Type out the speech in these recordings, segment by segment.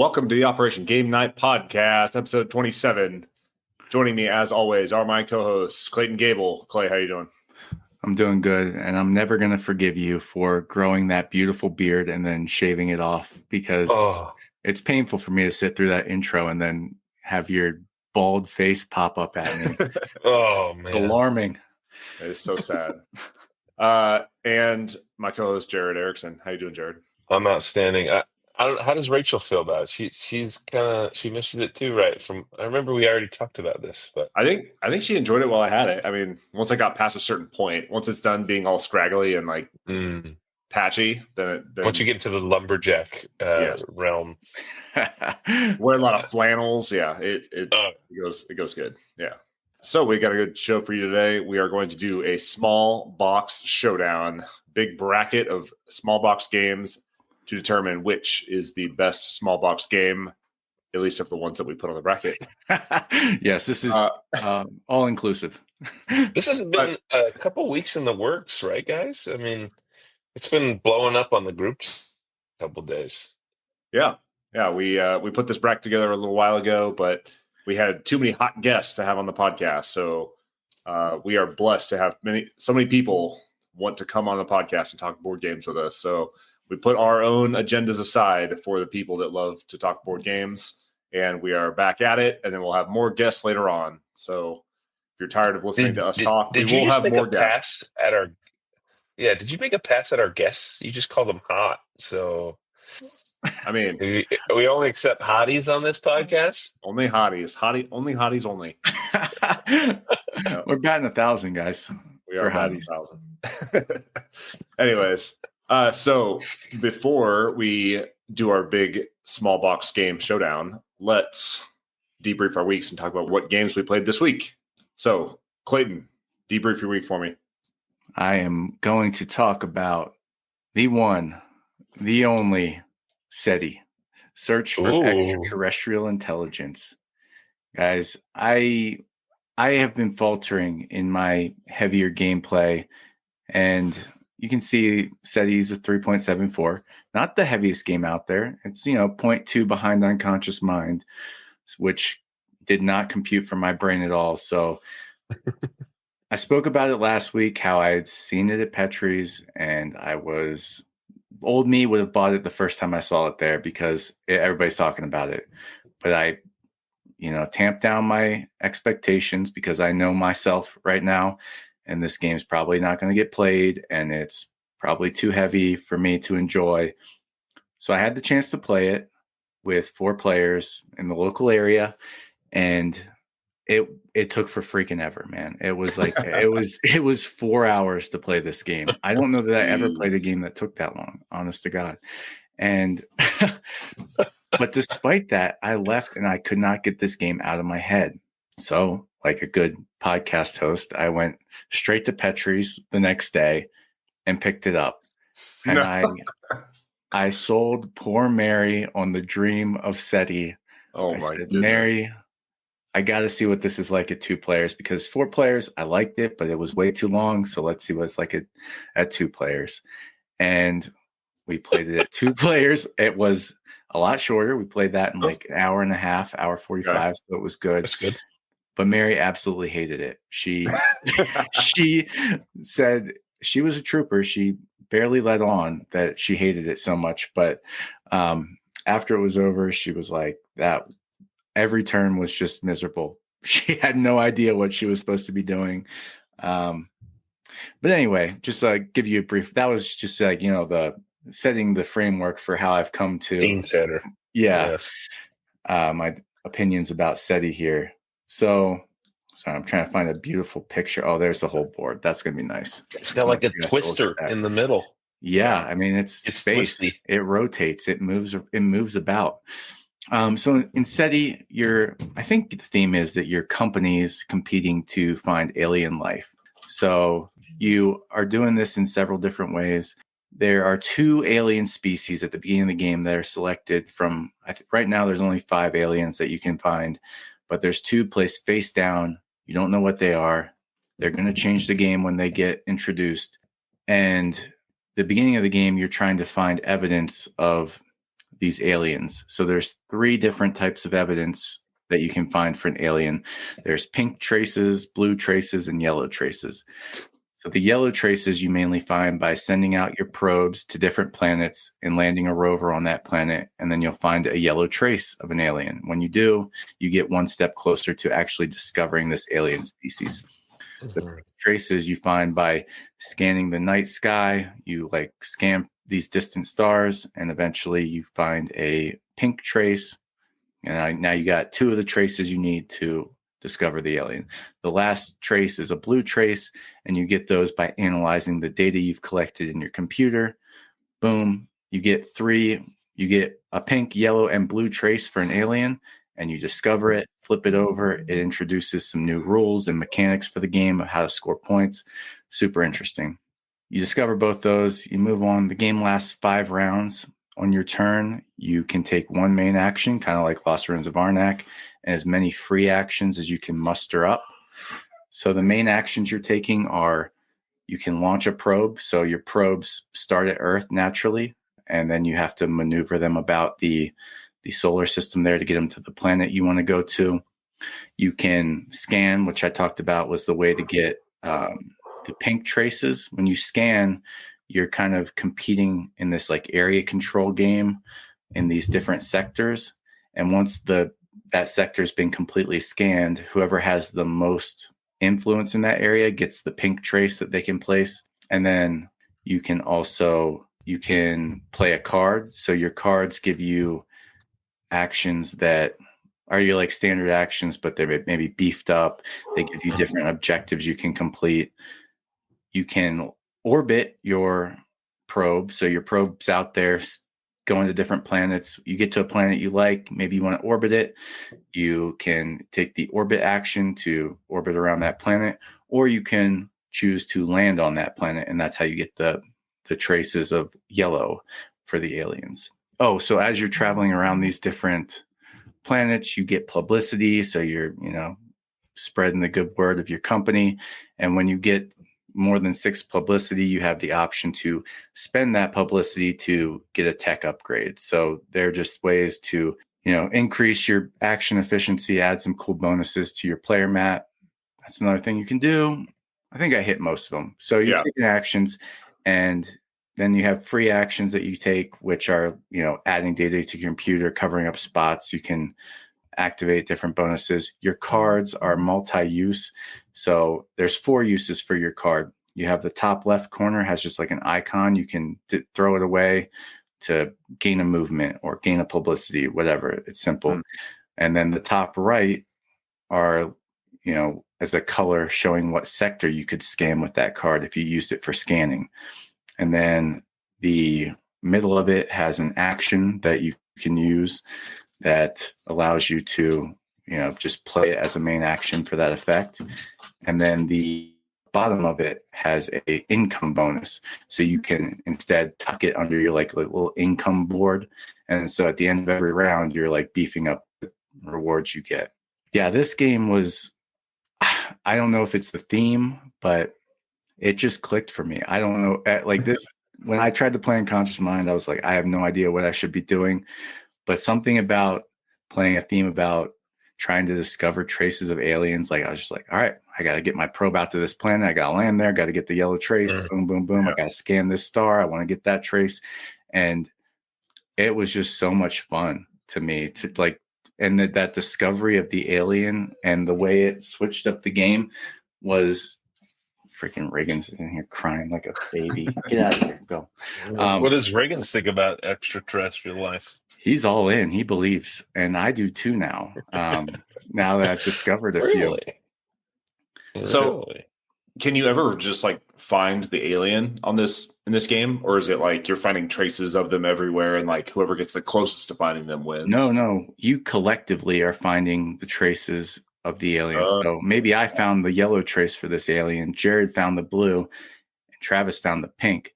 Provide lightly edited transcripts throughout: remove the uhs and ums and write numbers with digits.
Welcome to the Operation Game Night Podcast, episode 27. Joining me, as always, are my co-hosts, Clayton Gable. Clay, how you doing? I'm doing good, and I'm never going to forgive you for growing that beautiful beard and then shaving it off because it's painful for me to sit through that intro and then have your bald face pop up at me. Oh, man. It's alarming. It is so sad. And my co-host, Jared Erickson. How you doing, Jared? I'm outstanding. I don't. How does Rachel feel about it? She misses it too, right? I remember we already talked about this, but I think she enjoyed it while I had it. I mean, once I got past a certain point, once it's done being all scraggly and like patchy, then once you get into the lumberjack realm, wear a lot of flannels. Yeah, it goes good. Yeah. So we got a good show for you today. We are going to do a small box showdown, big bracket of small box games to determine which is the best small box game, at least of the ones that we put on the bracket. Yes, this is all inclusive. This has been a couple weeks in the works, right, guys? I mean, it's been blowing up on the group a couple days. Yeah. We put this bracket together a little while ago, but we had too many hot guests to have on the podcast. So we are blessed to have so many people want to come on the podcast and talk board games with us. So we put our own agendas aside for the people that love to talk board games, and we are back at it. And then we'll have more guests later on. So if you're tired of listening to us talk, we will have more guests. Did you make a pass at our guests? You just called them hot. So, I mean, we only accept hotties on this podcast. Only hotties. Only hotties only. We're batting 1,000, guys. We are batting 1,000. Anyways. So before we do our big small box game showdown, let's debrief our weeks and talk about what games we played this week. So, Clayton, debrief your week for me. I am going to talk about the one, the only SETI, Search for Extraterrestrial Intelligence. Guys, I have been faltering in my heavier gameplay, and you can see SETI is a 3.74, not the heaviest game out there. It's, 0.2 behind Unconscious Mind, which did not compute for my brain at all. So I spoke about it last week, how I had seen it at Petrie's, and old me would have bought it the first time I saw it there because everybody's talking about it. But I, tamped down my expectations because I know myself right now. And this game's probably not going to get played, and it's probably too heavy for me to enjoy. So I had the chance to play it with 4 players in the local area, and it took for freaking ever, man. It was like it was 4 hours to play this game. I don't know that I ever played a game that took that long, honest to God. And but despite that, I left and I could not get this game out of my head. So, like a good podcast host, I went straight to Petrie's the next day and picked it up. And I sold poor Mary on the dream of SETI. Oh, my goodness. Mary, I got to see what this is like at 2 players, because 4 players, I liked it, but it was way too long. So let's see what it's like at 2 players. And we played it at 2 players. It was a lot shorter. We played that in like an hour and a half, hour 45. Okay. So it was good. That's good. But Mary absolutely hated it. She said she was a trooper. She barely let on that she hated it so much. But after it was over, she was like, that every turn was just miserable. She had no idea what she was supposed to be doing. But anyway, just give you a brief. That was just the setting the framework for how I've come to Dean Center. Yeah. Yes. My opinions about SETI here. So, sorry, I'm trying to find a beautiful picture. Oh, there's the whole board. That's going to be nice. It's got like a twister in the middle. Yeah, I mean, it's space. Twisty. It rotates. It moves about. So in SETI, I think the theme is that your company's competing to find alien life. So you are doing this in several different ways. There are 2 alien species at the beginning of the game that are selected from. Right now, there's only 5 aliens that you can find. But there's 2 placed face down. You don't know what they are. They're going to change the game when they get introduced. And the beginning of the game, you're trying to find evidence of these aliens. So there's 3 different types of evidence that you can find for an alien. There's pink traces, blue traces, and yellow traces. So the yellow traces you mainly find by sending out your probes to different planets and landing a rover on that planet, and then you'll find a yellow trace of an alien. When you do, you get one step closer to actually discovering this alien species. The traces you find by scanning the night sky. You like scan these distant stars, and eventually you find a pink trace. And now you got 2 of the traces you need to discover the alien. The last trace is a blue trace, and you get those by analyzing the data you've collected in your computer. Boom, you get 3. You get a pink, yellow, and blue trace for an alien, and you discover it, flip it over. It introduces some new rules and mechanics for the game of how to score points. Super interesting. You discover both those, you move on. The game lasts 5 rounds. On your turn, you can take 1 main action, kind of like Lost Ruins of Arnak, and as many free actions as you can muster up. So the main actions you're taking are, you can launch a probe. So your probes start at Earth naturally, and then you have to maneuver them about the solar system there to get them to the planet you want to go to. You can scan, which I talked about was the way to get the pink traces. When you scan, you're kind of competing in this like area control game in these different sectors. And once that sector has been completely scanned, whoever has the most influence in that area gets the pink trace that they can place. And then you can play a card. So your cards give you actions that are your like standard actions, but they're maybe beefed up. They give you different objectives you can complete. You can orbit your probe. So your probe's out there going to different planets. You get to a planet you like, maybe you want to orbit it. You can take the orbit action to orbit around that planet, or you can choose to land on that planet. And that's how you get the traces of yellow for the aliens. Oh, so as you're traveling around these different planets, you get publicity. So you're, spreading the good word of your company. And when you get more than 6 publicity, you have the option to spend that publicity to get a tech upgrade. So they're just ways to, increase your action efficiency, add some cool bonuses to your player mat. That's another thing you can do. I think I hit most of them. So you take actions, and then you have free actions that you take, which are, adding data to your computer, covering up spots. You can activate different bonuses. Your cards are multi-use. So there's 4 uses for your card. You have the top left corner has just like an icon. You can throw it away to gain a movement or gain a publicity, whatever. It's simple. And then the top right are, as a color showing what sector you could scan with that card if you used it for scanning. And then the middle of it has an action that you can use that allows you to, just play it as a main action for that effect. And then the bottom of it has a income bonus. So you can instead tuck it under your like little income board. And so at the end of every round, you're like beefing up the rewards you get. Yeah, this game was, I don't know if it's the theme, but it just clicked for me. I don't know. Like this, when I tried to play Unconscious Mind, I was like, I have no idea what I should be doing. But something about playing a theme about trying to discover traces of aliens, like I was just like, all right, I got to get my probe out to this planet. I got to land there. Got to get the yellow trace. Boom, boom, boom. I got to scan this star. I want to get that trace. And it was just so much fun to me to like, and that discovery of the alien and the way it switched up the game was freaking Reagan's in here crying like a baby. Get out of here. Go. What does Reagan think about extraterrestrial life? He's all in. He believes. And I do too now. Now that I've discovered a few. So can you ever just like find the alien in this game? Or is it like you're finding traces of them everywhere and like whoever gets the closest to finding them wins? No. You collectively are finding the traces of the alien. So maybe I found the yellow trace for this alien. Jared found the blue, and Travis found the pink.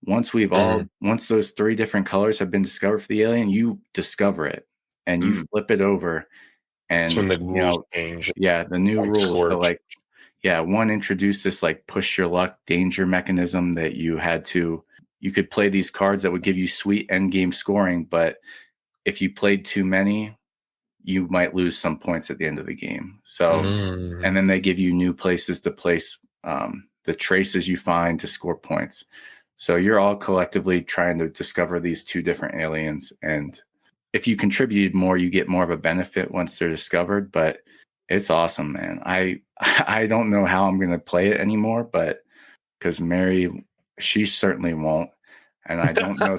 Once once those 3 different colors have been discovered for the alien, you discover it and you flip it over. And that's when the rules change. Yeah, the new rules. So like, one introduced this like push your luck danger mechanism that you had to you could play these cards that would give you sweet end game scoring, but if you played too many, you might lose some points at the end of the game. So, and then they give you new places to place the traces you find to score points. So you're all collectively trying to discover these two different aliens. And if you contributed more, you get more of a benefit once they're discovered. But it's awesome, man. I don't know how I'm going to play it anymore, but because Mary, she certainly won't. And I don't know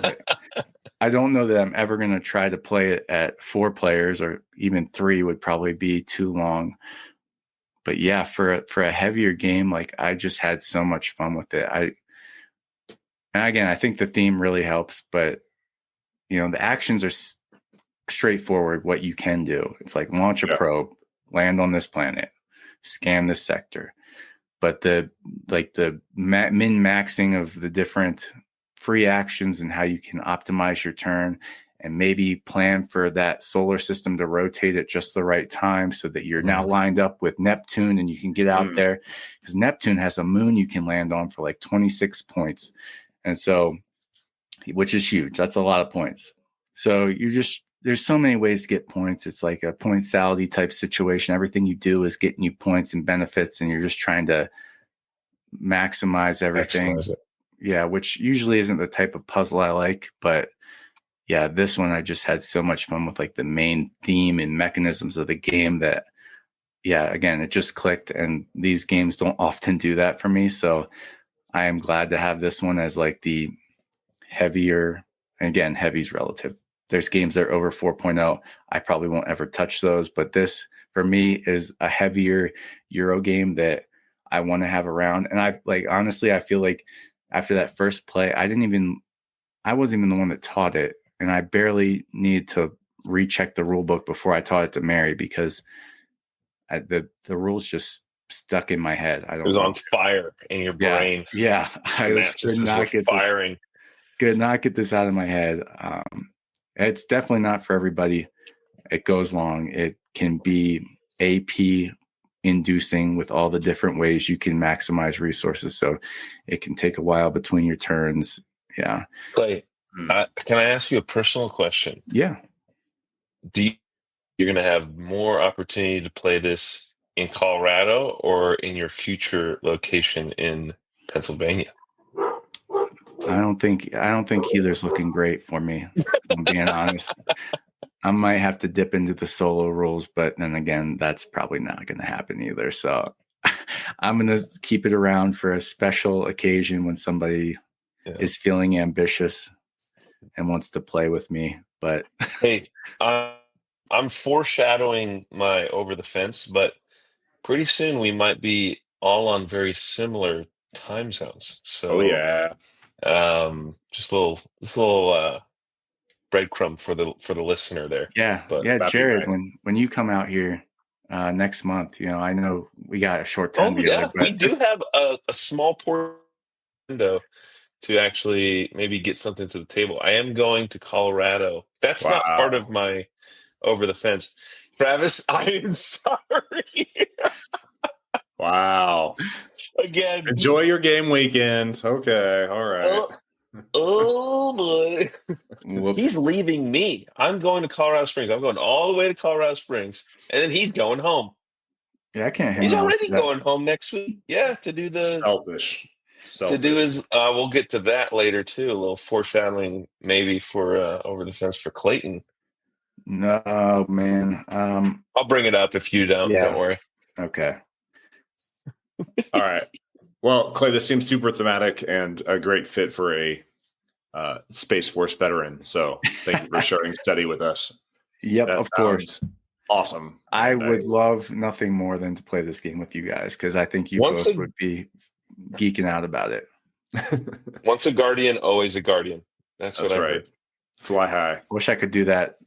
that I'm ever going to try to play it at 4 players, or even 3 would probably be too long. But yeah, for a heavier game, like, I just had so much fun with it. And again, I think the theme really helps, but the actions are straightforward. What you can do, it's like launch a probe, land on this planet, scan this sector. But the min-maxing of the different free actions and how you can optimize your turn and maybe plan for that solar system to rotate at just the right time so that you're now lined up with Neptune and you can get out there, because Neptune has a moon you can land on for like 26 points. And so, which is huge. That's a lot of points. So there's so many ways to get points. It's like a point salad type situation. Everything you do is getting you points and benefits, and you're just trying to maximize everything. Yeah, which usually isn't the type of puzzle I like, but yeah, this one I just had so much fun with, like, the main theme and mechanisms of the game that, yeah, again, it just clicked, and these games don't often do that for me. So I am glad to have this one as like the heavier, and again, heavy's relative. There's games that are over 4.0. I probably won't ever touch those, but this for me is a heavier Euro game that I want to have around. And honestly, I feel like after that first play, I wasn't even the one that taught it. And I barely needed to recheck the rule book before I taught it to Mary, because the rules just stuck in my head. I don't know. It was on fire in your brain. Yeah. I could not get this out of my head. It's definitely not for everybody. It goes long. It can be AP inducing with all the different ways you can maximize resources. So it can take a while between your turns. Yeah. Clay, can I ask you a personal question? Yeah. You're going to have more opportunity to play this in Colorado or in your future location in Pennsylvania? I don't think either's looking great for me, if I'm being honest. I might have to dip into the solo rules, but then again, that's probably not going to happen either. So I'm going to keep it around for a special occasion when somebody is feeling ambitious and wants to play with me. But hey, I'm foreshadowing my over the fence, but pretty soon we might be all on very similar time zones. So just a little breadcrumb for the listener there. Yeah. But Jared, nice. when you come out here next month, I know we got a short time together. We do have a small window to actually maybe get something to the table. I am going to Colorado. That's not part of my over the fence. Travis, I am sorry. Wow. Again. Enjoy your game weekend. Okay. All right. Oh boy. Whoops. He's leaving me. I'm going to Colorado Springs. I'm going all the way to Colorado Springs. And then he's going home. Yeah, I can't. He's already going home next week. Yeah, to do the selfish. To do his. We'll get to that later too. A little foreshadowing, maybe for over the fence for Clayton. No, man. I'll bring it up if you don't. Yeah. Don't worry. Okay. All right. Well, Clay, this seems super thematic and a great fit for a Space Force veteran. So thank you for sharing SETI with us. Yep, of course. Awesome. I would love nothing more than to play this game with you guys, because I think you both would be geeking out about it. Once a guardian, always a guardian. That's what I right. heard. Fly high. Wish I could do that.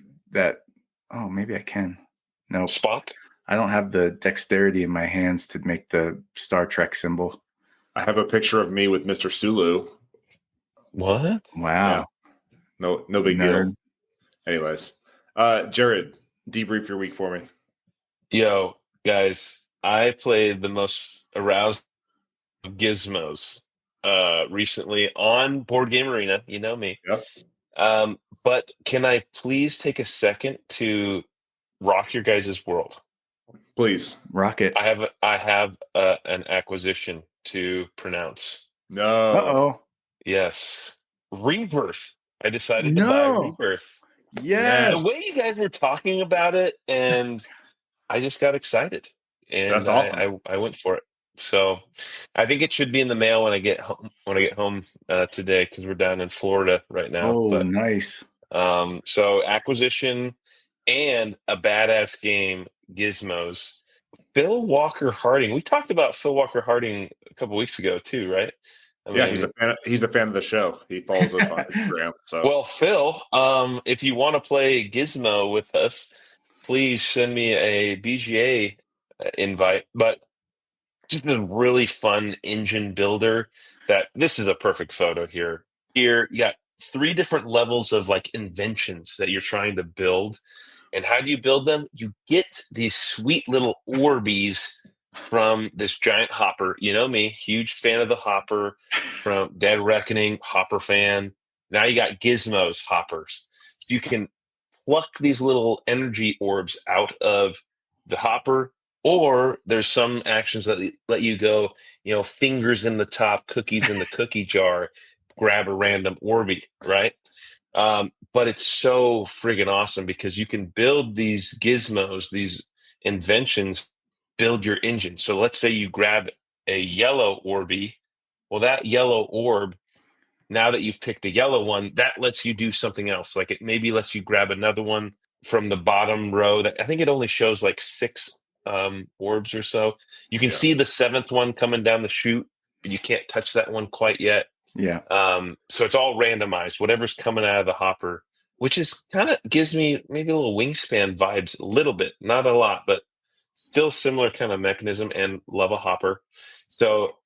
Oh, maybe I can. No. Spock? I don't have the dexterity in my hands to make the Star Trek symbol. I have a picture of me with Mr. Sulu. What? Wow. Yeah. No big deal. Anyways. Jared, debrief your week for me. Yo, guys, I played the most aroused Gizmos recently on Board Game Arena. You know me. Yep. But can I please take a second to rock your guys' world? Please. Rock it. I have an acquisition to pronounce. No. Uh-oh. Yes. Rebirth. I decided to buy No. Rebirth. Yes. The way you guys were talking about it, and I just got excited, and That's awesome. I went for it. So I think it should be in the mail when I get home. Today, because we're down in Florida right now. Oh, But nice. so acquisition and a badass game, Gizmos. Phil Walker Harding. We talked about Phil Walker Harding a couple weeks ago too, right? He's a fan of the show. He follows us on Instagram. So well, Phil, if you want to play Gizmo with us, please send me a BGA invite. But just a really fun engine builder. This is a perfect photo here. Here, you got 3 different levels of like inventions that you're trying to build. And how do you build them? You get these sweet little Orbeez from this giant hopper. You know me, huge fan of the hopper from Dead Reckoning, hopper fan. Now you got Gizmos hoppers. So you can pluck these little energy orbs out of the hopper, or there's some actions that let you go, fingers in the top, cookies in the cookie jar, grab a random Orby, right? But it's so friggin' awesome because you can build these gizmos, these inventions, build your engine. So let's say you grab a yellow Orby. Well, that yellow orb, now that you've picked a yellow one, that lets you do something else. Like it maybe lets you grab another one from the bottom row. That I think it only shows like 6 orbs or so. You can see the 7th one coming down the chute, but you can't touch that one quite yet. Yeah. So it's all randomized, whatever's coming out of the hopper, which is kind of gives me maybe a little Wingspan vibes, a little bit, not a lot, but still similar kind of mechanism, and love a hopper. So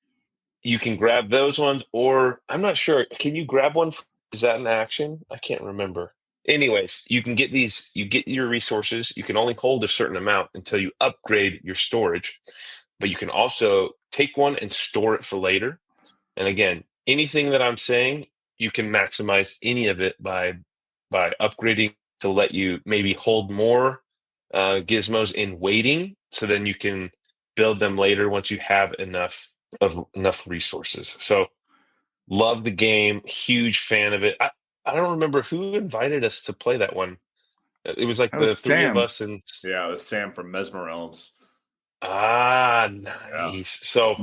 you can grab those ones, or I'm not sure. Can you grab one? Is that an action? I can't remember. Anyways, you can get these, you get your resources. You can only hold a certain amount until you upgrade your storage, but you can also take one and store it for later. And again, anything that I'm saying, you can maximize any of it by upgrading to let you maybe hold more gizmos in waiting, so then you can build them later once you have enough resources. So love the game, huge fan of it. I don't remember who invited us to play that one. It was like That the was 3 of Sam. us, and it was Sam from Mesmer Realms. Nice. So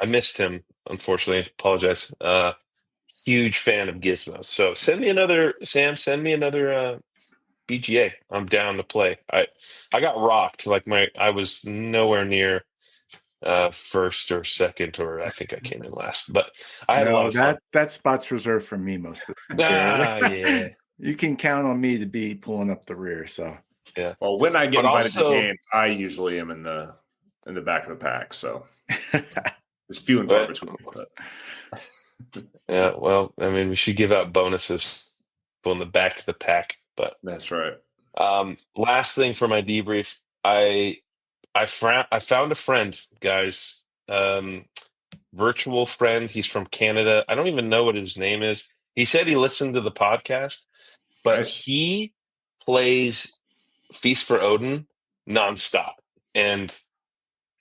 I missed him, unfortunately. Apologize. Huge fan of Gizmos. So send me another, Sam. Send me another BGA. I'm down to play. I got rocked. Like I was nowhere near first or second, or I think I came in last. But I had a lot of fun. That spot's reserved for me most of the time. Yeah. You can count on me to be pulling up the rear. So yeah. Well, when I get invited to games, I usually am in the back of the pack. So it's few and far between. But yeah, well, I mean, we should give out bonuses in the back of the pack. But that's right. Last thing for my debrief, I found a friend, guys. Virtual friend. He's from Canada. I don't even know what his name is. He said he listened to the podcast, but he plays Feast for Odin nonstop, and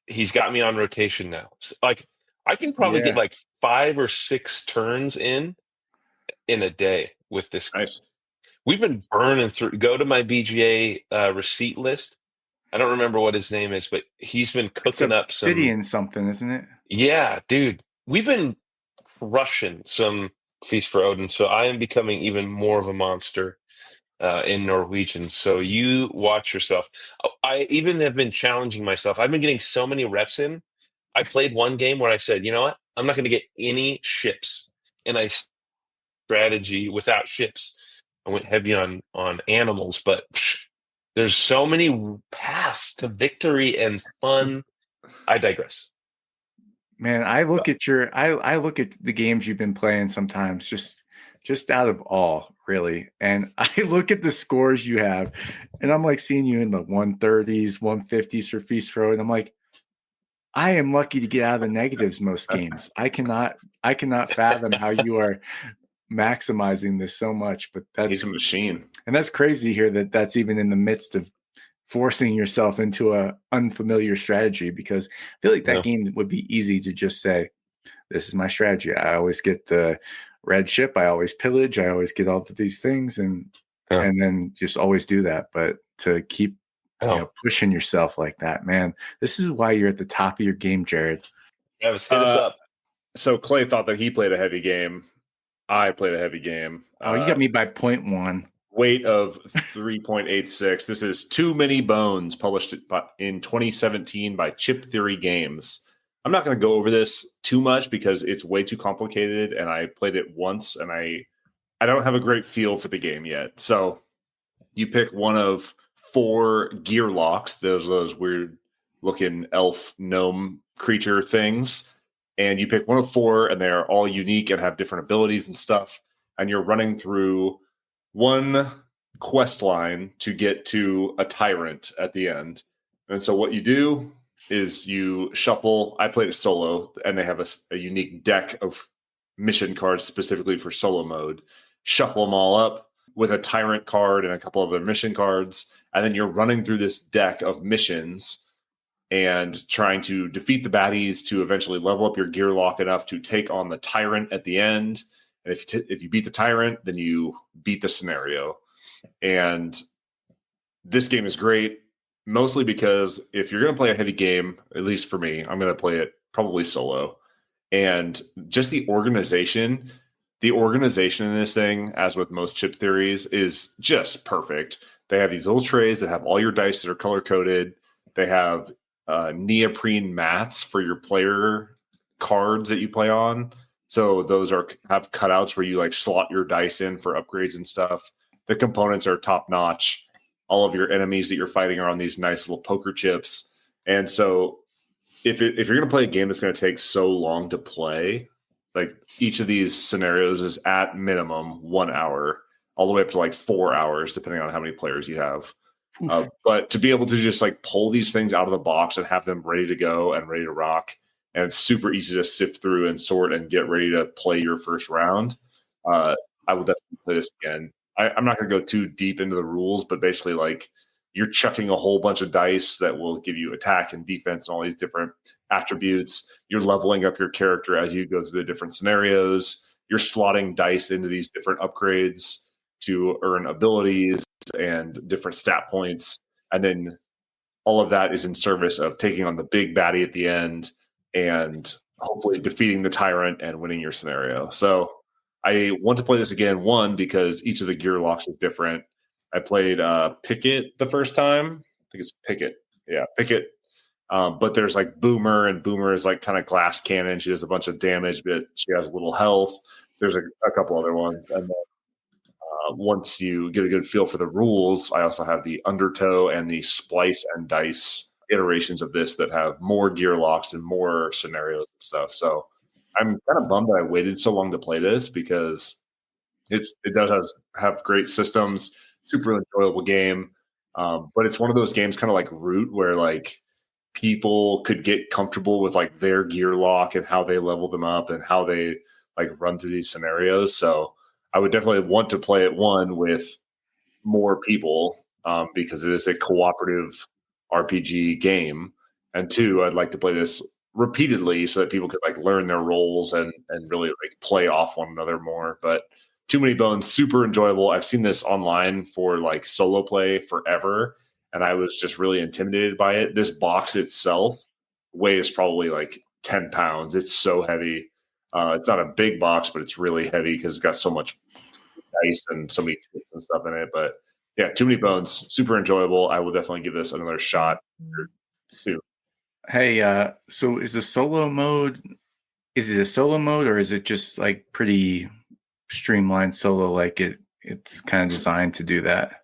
he's got me on rotation now. So, like, I can probably get like 5 or 6 turns in a day with this. Nice. We've been burning through. Go to my BGA receipt list. I don't remember what his name is, but he's been cooking up some Obsidian something, isn't it? Yeah, dude. We've been crushing some Feast for Odin, so I am becoming even more of a monster in Norwegian. So you watch yourself. I even have been challenging myself. I've been getting so many reps in. I played one game where I said, you know what? I'm not going to get any ships. And I strategy without ships. I went heavy on animals, but there's so many paths to victory and fun. I digress. Man, I look at I look at the games you've been playing sometimes just out of awe, really. And I look at the scores you have, and I'm like seeing you in the 130s, 150s for Feast Row, and I'm like, I am lucky to get out of the negatives most games. I cannot fathom how you are maximizing this so much, but He's a machine. And that's crazy to hear that that's even in the midst of forcing yourself into a unfamiliar strategy, because I feel like that game would be easy to just say, this is my strategy. I always get the red ship. I always pillage. I always get all of these things and then just always do that. But to keep pushing yourself like that, man, this is why you're at the top of your game, Jared. Travis, hit us up. So Clay thought that he played a heavy game. I played a heavy game. Oh, you got me by 0.1. Weight of 3.86. This is Too Many Bones, published in 2017 by Chip Theory Games. I'm not going to go over this too much because it's way too complicated, and I played it once, and I don't have a great feel for the game yet. So you pick one of 4 gear locks, those weird-looking elf gnome creature things, and you pick one of 4, and they're all unique and have different abilities and stuff, and you're running through one quest line to get to a tyrant at the end. And so what you do is you shuffle. I played it solo, and they have a unique deck of mission cards specifically for solo mode. Shuffle them all up with a tyrant card and a couple of other mission cards, and then you're running through this deck of missions and trying to defeat the baddies to eventually level up your gear lock enough to take on the tyrant at the end. And if you beat the tyrant, then you beat the scenario. And this game is great, mostly because if you're going to play a heavy game, at least for me, I'm going to play it probably solo. And just the organization in this thing, as with most chip theories, is just perfect. They have these little trays that have all your dice that are color-coded. They have neoprene mats for your player cards that you play on. So those have cutouts where you like slot your dice in for upgrades and stuff. The components are top notch. All of your enemies that you're fighting are on these nice little poker chips. And so if you're going to play a game that's going to take so long to play, like each of these scenarios is at minimum 1 hour, all the way up to like 4 hours, depending on how many players you have. But to be able to just like pull these things out of the box and have them ready to go and ready to rock, and it's super easy to sift through and sort and get ready to play your first round. I will definitely play this again. I'm not going to go too deep into the rules, but basically, like, you're chucking a whole bunch of dice that will give you attack and defense and all these different attributes. You're leveling up your character as you go through the different scenarios. You're slotting dice into these different upgrades to earn abilities and different stat points. And then all of that is in service of taking on the big baddie at the end and hopefully defeating the tyrant and winning your scenario. So I want to play this again, one, because each of the gear locks is different. I played Picket the first time. I think it's Picket. Yeah, Picket. But there's like Boomer, and Boomer is like kind of glass cannon. She does a bunch of damage, but she has a little health. There's a couple other ones. And then once you get a good feel for the rules, I also have the Undertow and the Splice and Dice iterations of this that have more gear locks and more scenarios and stuff. So I'm kind of bummed that I waited so long to play this, because it does have great systems, super enjoyable game. But it's one of those games kind of like Root, where like people could get comfortable with like their gear lock and how they level them up and how they like run through these scenarios. So I would definitely want to play it, one, with more people, because it is a cooperative RPG game, and 2, I'd like to play this repeatedly so that people could like learn their roles and really like play off one another more. But Too Many Bones, super enjoyable. I've seen this online for like solo play forever, and I was just really intimidated by it. This box itself weighs probably like 10 pounds. It's so heavy. It's not a big box, but it's really heavy because it's got so much dice and so many chips and stuff in it. But yeah, Too Many Bones, super enjoyable. I will definitely give this another shot soon. Hey, so is it a solo mode, or is it just like pretty streamlined solo? Like it's kind of designed to do that?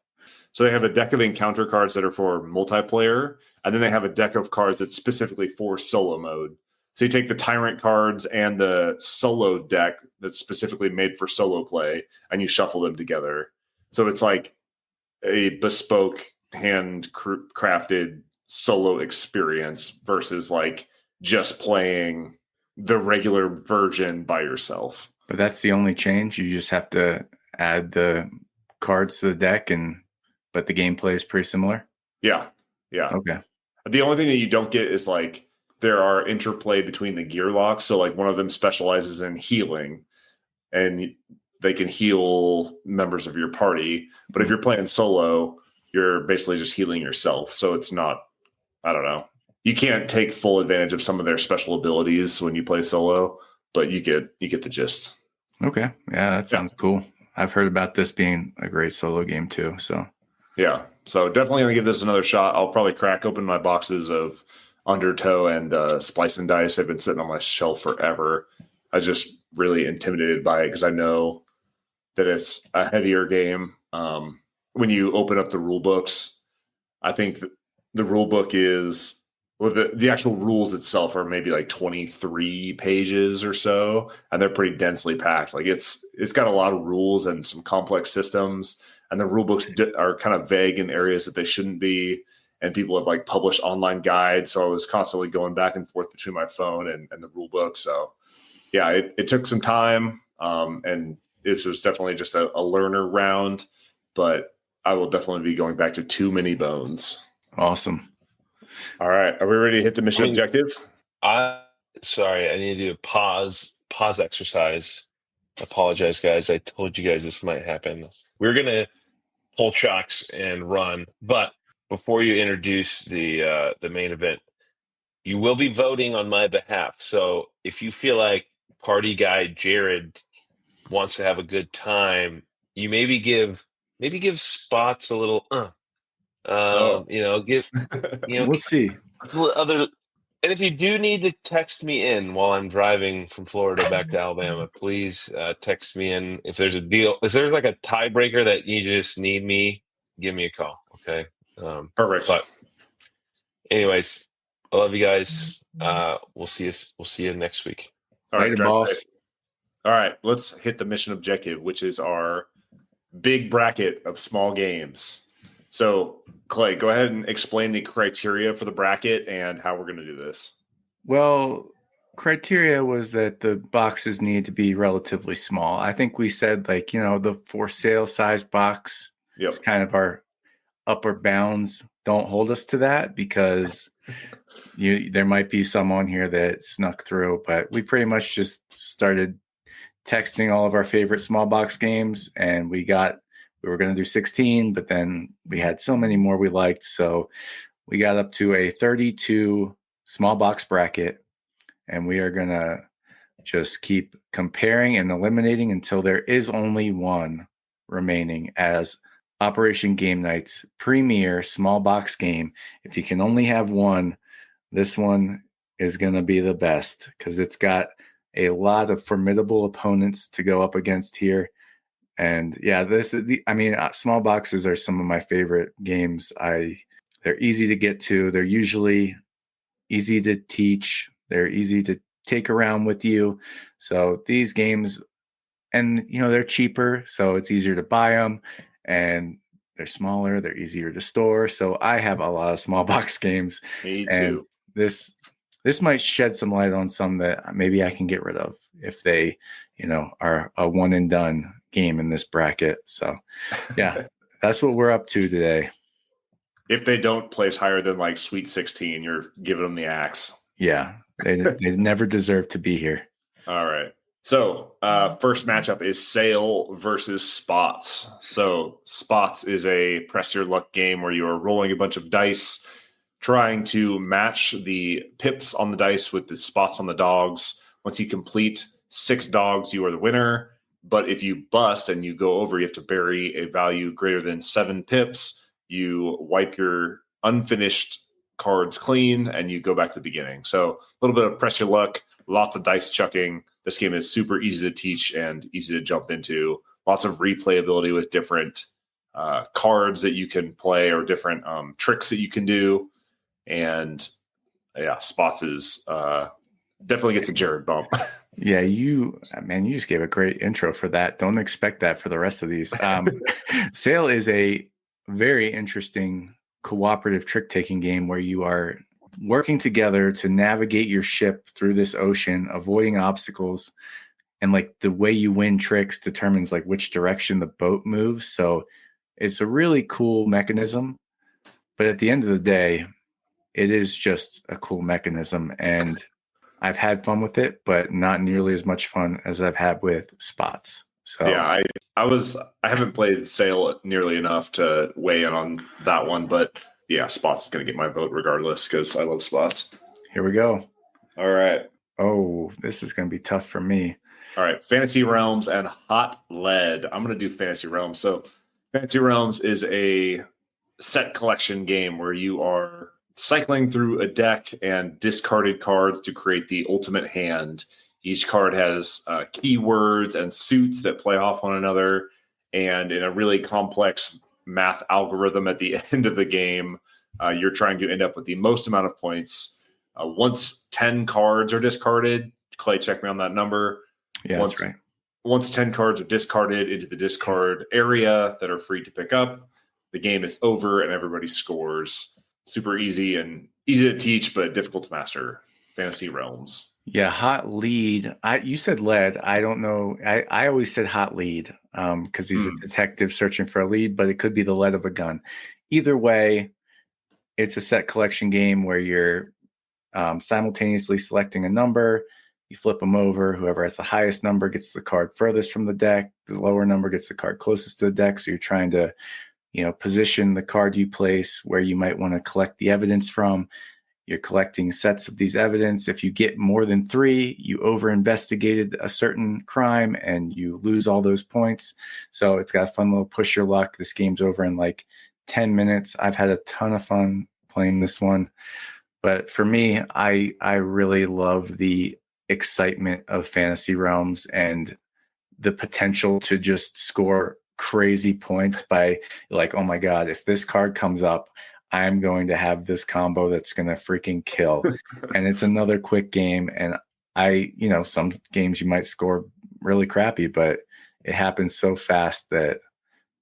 So they have a deck of encounter cards that are for multiplayer, and then they have a deck of cards that's specifically for solo mode. So you take the Tyrant cards and the solo deck that's specifically made for solo play, and you shuffle them together. So it's like a bespoke, hand-crafted solo experience versus like just playing the regular version by yourself. But that's the only change. You just have to add the cards to the deck, but the gameplay is pretty similar. Yeah. Okay. The only thing that you don't get is like there are interplay between the gear locks. So like one of them specializes in healing, and they can heal members of your party. But if you're playing solo, you're basically just healing yourself. So it's not, I don't know. You can't take full advantage of some of their special abilities when you play solo, but you get the gist. Okay. Yeah, that sounds cool. I've heard about this being a great solo game too. So yeah. So definitely gonna give this another shot. I'll probably crack open my boxes of Undertow and Splice and Dice. They've been sitting on my shelf forever. I was just really intimidated by it because I know that it's a heavier game. When you open up the rule books, I think the rule book is, well, the actual rules itself are maybe like 23 pages or so, and they're pretty densely packed. Like it's got a lot of rules and some complex systems, and the rule books are kind of vague in areas that they shouldn't be. And people have like published online guides, so I was constantly going back and forth between my phone and the rule book. So yeah, it took some time, and it was definitely just a learner round, but I will definitely be going back to Too Many Bones. awesome. All right. Are we ready to hit the mission objective? Sorry, I need to do a pause exercise. Apologize, guys. I told you guys this might happen. We're going to pull chocks and run, but before you introduce the main event, you will be voting on my behalf. So if you feel like party guy Jared wants to have a good time, you maybe give Spots a little We'll see. other. And if you do need to text me in while I'm driving from Florida back to Alabama, please text me in. If there's a deal, if there's like a tiebreaker that you just need me, give me a call. Okay. Perfect. But anyways, I love you guys. We'll see you next week. All right, later, boss. All right, let's hit the mission objective, which is our big bracket of small games. So, Clay, go ahead and explain the criteria for the bracket and how we're going to do this. Well, criteria was that the boxes need to be relatively small. I think we said the for sale size box is kind of our upper bounds. Don't hold us to that because there might be some on here that snuck through, but we pretty much just started texting all of our favorite small box games, and we were going to do 16, but then we had so many more we liked. So we got up to a 32 small box bracket, and we are going to just keep comparing and eliminating until there is only one remaining as Operation Game Night's premier small box game. If you can only have one, this one is going to be the best because it's got a lot of formidable opponents to go up against here. And yeah, small boxes are some of my favorite games. They're easy to get to. They're usually easy to teach. They're easy to take around with you. So these games, and they're cheaper, so it's easier to buy them, and they're smaller. They're easier to store. So I have a lot of small box games. Me too. And this might shed some light on some that maybe I can get rid of if they, are a one and done game in this bracket. So yeah, that's what we're up to today. If they don't place higher than like Sweet 16, you're giving them the axe. Yeah, they never deserve to be here. All right. So first matchup is Sail versus Spots. So Spots is a press your luck game where you are rolling a bunch of dice, trying to match the pips on the dice with the spots on the dogs. Once you complete 6 dogs, you are the winner. But if you bust and you go over, you have to bury a value greater than 7 pips. You wipe your unfinished cards clean and you go back to the beginning. So a little bit of press your luck, lots of dice chucking. This game is super easy to teach and easy to jump into. Lots of replayability with different cards that you can play or different tricks that you can do. And yeah, Spots is definitely gets a Jared bump. Yeah, you just gave a great intro for that. Don't expect that for the rest of these. Sail is a very interesting cooperative trick-taking game where you are working together to navigate your ship through this ocean, avoiding obstacles, and like the way you win tricks determines like which direction the boat moves. So it's a really cool mechanism, but at the end of the day, it is just a cool mechanism, and I've had fun with it, but not nearly as much fun as I've had with spots. So yeah, I haven't played Sail nearly enough to weigh in on that one, but yeah, spots is going to get my vote regardless because I love spots. here we go. All right. Oh, this is going to be tough for me. All right, Fantasy Realms and Hot Lead. I'm going to do Fantasy Realms. So Fantasy Realms is a set collection game where you are cycling through a deck and discarded cards to create the ultimate hand. Each card has keywords and suits that play off one another. And in a really complex math algorithm at the end of the game, you're trying to end up with the most amount of points. Once 10 cards are discarded, Clay, check me on that number. Yeah, that's right. Once 10 cards are discarded into the discard area that are free to pick up, the game is over and everybody scores. Super easy and easy to teach, but difficult to master. Fantasy Realms. Yeah, Hot Lead. You said lead. I don't know. I always said Hot Lead because he's a detective searching for a lead, but it could be the lead of a gun. Either way, it's a set collection game where you're simultaneously selecting a number. You flip them over. Whoever has the highest number gets the card furthest from the deck. The lower number gets the card closest to the deck. So you're trying to, position the card you place where you might want to collect the evidence from. You're collecting sets of these evidence. If you get more than 3, you over-investigated a certain crime and you lose all those points. So it's got a fun little push your luck. This game's over in like 10 minutes. I've had a ton of fun playing this one. But for me, I really love the excitement of Fantasy Realms and the potential to just score crazy points by like, oh my God, if this card comes up, I'm going to have this combo that's going to freaking kill. And it's another quick game. And some games you might score really crappy, but it happens so fast that,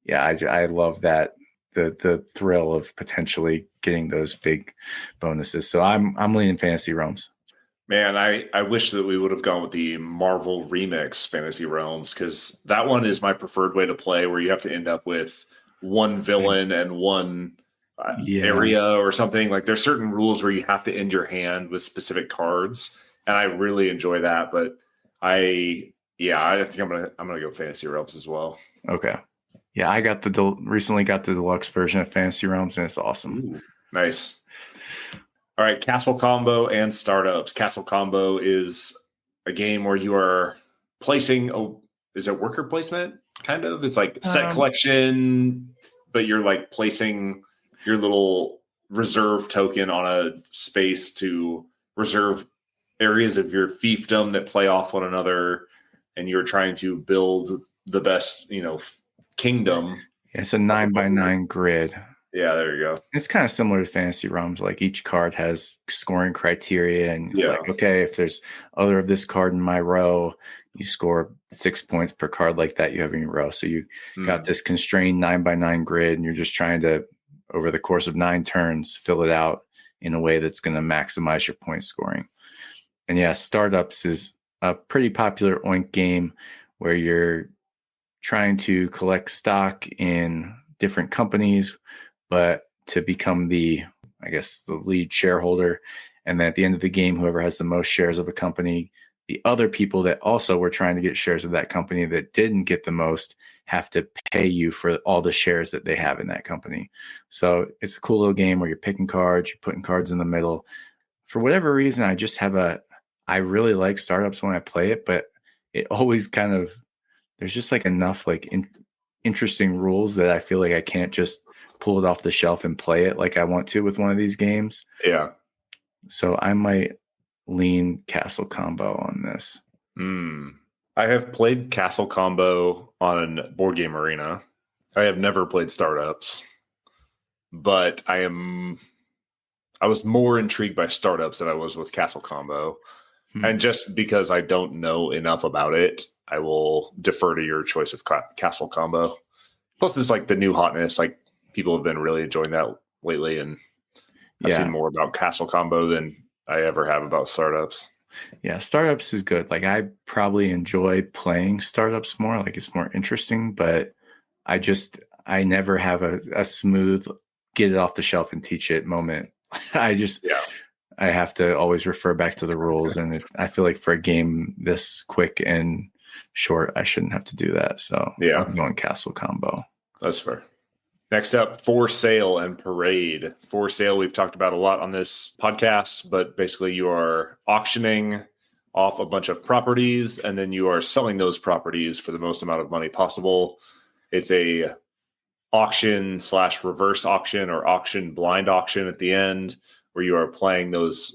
yeah, I love that. The thrill of potentially getting those big bonuses. So I'm leaning Fantasy Realms. Man, I wish that we would have gone with the Marvel Remix Fantasy Realms because that one is my preferred way to play where you have to end up with one villain and one area or something. Like there's certain rules where you have to end your hand with specific cards. And I really enjoy that. But I think I'm gonna go Fantasy Realms as well. Okay. Yeah, I got recently got the deluxe version of Fantasy Realms, and it's awesome. Ooh, nice. All right, Castle Combo and Startups. Castle Combo is a game where you are placing is it worker placement? Kind of. It's like set collection, but you're like placing your little reserve token on a space to reserve areas of your fiefdom that play off one another, and you're trying to build the best, kingdom. Yeah, it's a 9x9 grid. Yeah, there you go. It's kind of similar to Fantasy Realms. Like each card has scoring criteria, and it's like, okay, if there's other of this card in my row, you score 6 points per card like that you have in your row. So you got this constrained 9x9 grid, and you're just trying to, over the course of 9 turns, fill it out in a way that's going to maximize your point scoring. And yeah, Startups is a pretty popular Oink game where you're trying to collect stock in different companies, but to become the lead shareholder. And then at the end of the game, whoever has the most shares of a company, the other people that also were trying to get shares of that company that didn't get the most have to pay you for all the shares that they have in that company. So it's a cool little game where you're picking cards, you're putting cards in the middle. For whatever reason, I really like Startups when I play it, but it always kind of, there's just like enough interesting rules that I feel like I can't just pull it off the shelf and play it like I want to with one of these games. Yeah. So I might lean Castle Combo on this. I have played Castle Combo on Board Game Arena. I have never played Startups, but I was more intrigued by Startups than I was with Castle Combo. And just because I don't know enough about it, I will defer to your choice of Castle Combo. Plus, it's like the new hotness. Like people have been really enjoying that lately. And I've seen more about Castle Combo than I ever have about Startups. Yeah, Startups is good. Like, I probably enjoy playing Startups more. Like, it's more interesting, but I never have a smooth get it off the shelf and teach it moment. I have to always refer back to the rules, and I feel like for a game this quick and short, I shouldn't have to do that. So I'm going Castle Combo. That's fair. Next up, For Sale and Parade. For Sale, we've talked about a lot on this podcast, but basically you are auctioning off a bunch of properties, and then you are selling those properties for the most amount of money possible. It's a auction / reverse auction or auction blind auction at the end, where you are playing those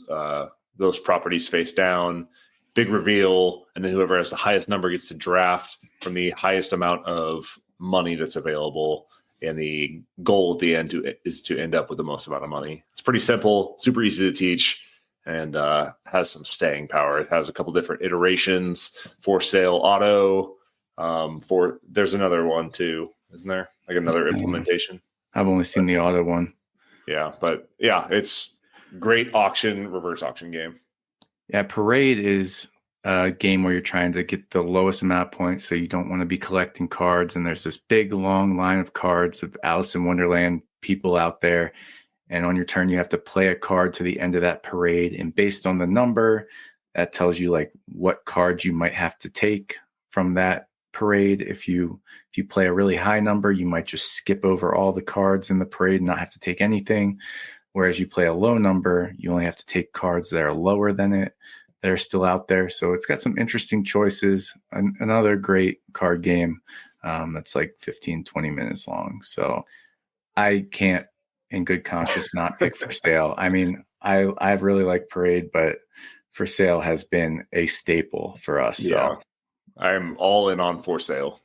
properties face down, big reveal, and then whoever has the highest number gets to draft from the highest amount of money that's available. And the goal at the end is to end up with the most amount of money. It's pretty simple, super easy to teach, and has some staying power. It has a couple different iterations. For Sale auto. There's another one too, isn't there? Like another implementation. I've only seen the auto one. Yeah, but yeah, it's great reverse auction game. Yeah, Parade is a game where you're trying to get the lowest amount of points, so you don't want to be collecting cards. And there's this big, long line of cards of Alice in Wonderland people out there. And on your turn, you have to play a card to the end of that parade. And based on the number, that tells you like what cards you might have to take from that parade. If you play a really high number, you might just skip over all the cards in the parade and not have to take anything. Whereas you play a low number, you only have to take cards that are lower than it. They're still out there. So it's got some interesting choices. Another great card game that's like 15, 20 minutes long. So I can't in good conscience not pick For Sale. I mean, I really like Parade, but For Sale has been a staple for us. Yeah. So I'm all in on For Sale.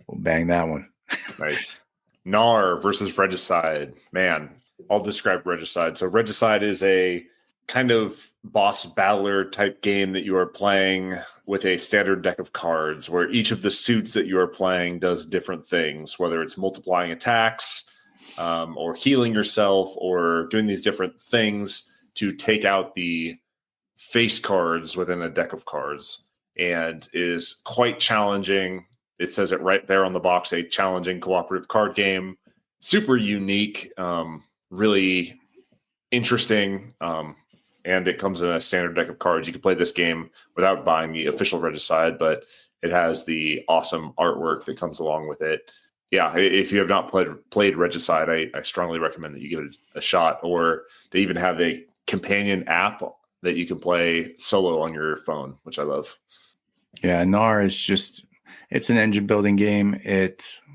We'll bang that one. Nice. Gnar versus Regicide. Man, I'll describe Regicide. So Regicide is a kind of boss battler type game that you are playing with a standard deck of cards where each of the suits that you are playing does different things, whether it's multiplying attacks or healing yourself or doing these different things to take out the face cards within a deck of cards, and is quite challenging. It says it right there on the box, a challenging cooperative card game. Super unique, really interesting. And it comes in a standard deck of cards. You can play this game without buying the official Regicide, but it has the awesome artwork that comes along with it. Yeah, if you have not played Regicide, I strongly recommend that you give it a shot. Or they even have a companion app that you can play solo on your phone, which I love. Yeah, Gnar is it's an engine building game.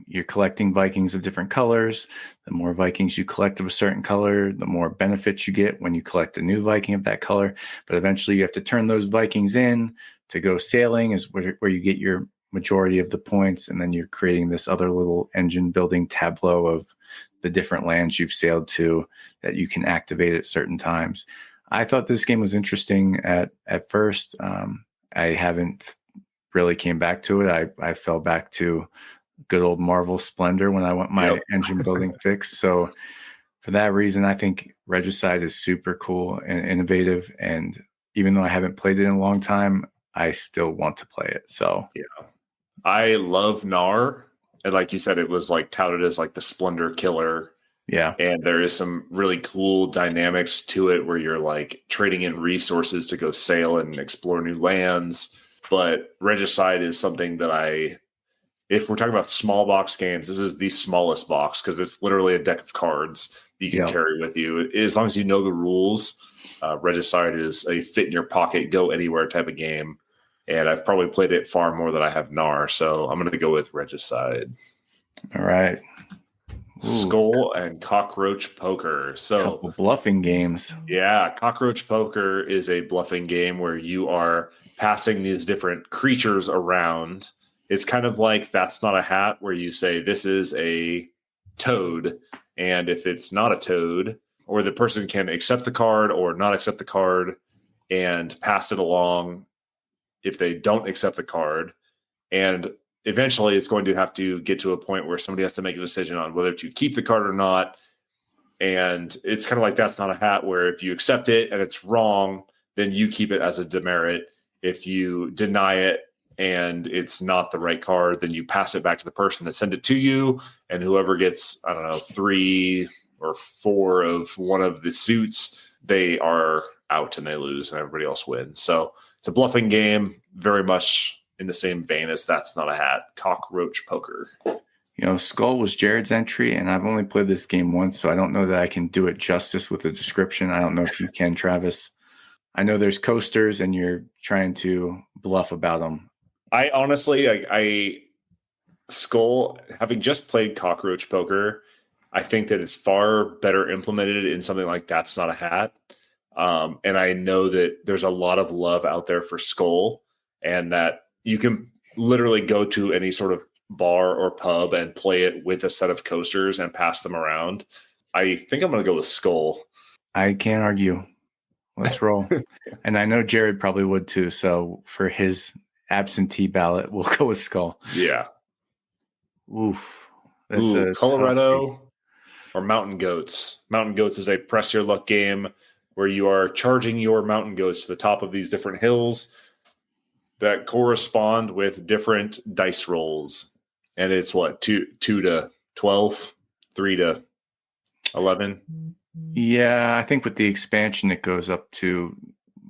You're collecting Vikings of different colors. The more Vikings you collect of a certain color, the more benefits you get when you collect a new Viking of that color. But eventually you have to turn those Vikings in to go sailing, is where you get your majority of the points. And then you're creating this other little engine building tableau of the different lands you've sailed to that you can activate at certain times. I thought this game was interesting at first. I haven't really came back to it. I fell back to good old Marvel Splendor when I want my engine building fix. So for that reason, I think Regicide is super cool and innovative. And even though I haven't played it in a long time, I still want to play it. So yeah, I love Gnar. And like you said, it was like touted as like the Splendor killer. Yeah. And there is some really cool dynamics to it where you're like trading in resources to go sail and explore new lands. But Regicide is something that if we're talking about small box games, this is the smallest box because it's literally a deck of cards that you can carry with you. As long as you know the rules, Regicide is a fit in your pocket, go anywhere type of game. And I've probably played it far more than I have Gnar. So I'm going to go with Regicide. All right. Ooh. Skull and Cockroach Poker. So couple bluffing games. Yeah, Cockroach Poker is a bluffing game where you are passing these different creatures around. It's kind of like That's Not a Hat, where you say this is a toad, and if it's not a toad, or the person can accept the card or not accept the card and pass it along if they don't accept the card. And eventually it's going to have to get to a point where somebody has to make a decision on whether to keep the card or not. And it's kind of like That's Not a Hat, where if you accept it and it's wrong, then you keep it as a demerit. If you deny it and it's not the right card, then you pass it back to the person that sent it to you. And whoever gets, I don't know, 3 or 4 of one of the suits, they are out and they lose and everybody else wins. So it's a bluffing game, very much in the same vein as That's Not a Hat, cockroach poker. Skull was Jared's entry, and I've only played this game once, so I don't know that I can do it justice with a description. I don't know if you can, Travis. I know there's coasters, and you're trying to bluff about them. I honestly, Skull, having just played cockroach poker, I think that it's far better implemented in something like That's Not a Hat. And I know that there's a lot of love out there for Skull, and that you can literally go to any sort of bar or pub and play it with a set of coasters and pass them around. I think I'm going to go with Skull. I can't argue. Let's roll. And I know Jared probably would too. So for his absentee ballot, we'll go with Skull. Yeah. Oof. That's Colorado or Mountain Goats. Mountain Goats is a press your luck game where you are charging your mountain goats to the top of these different hills that correspond with different dice rolls. And it's what, 2 to 12, 3 to 11? Yeah, I think with the expansion it goes up to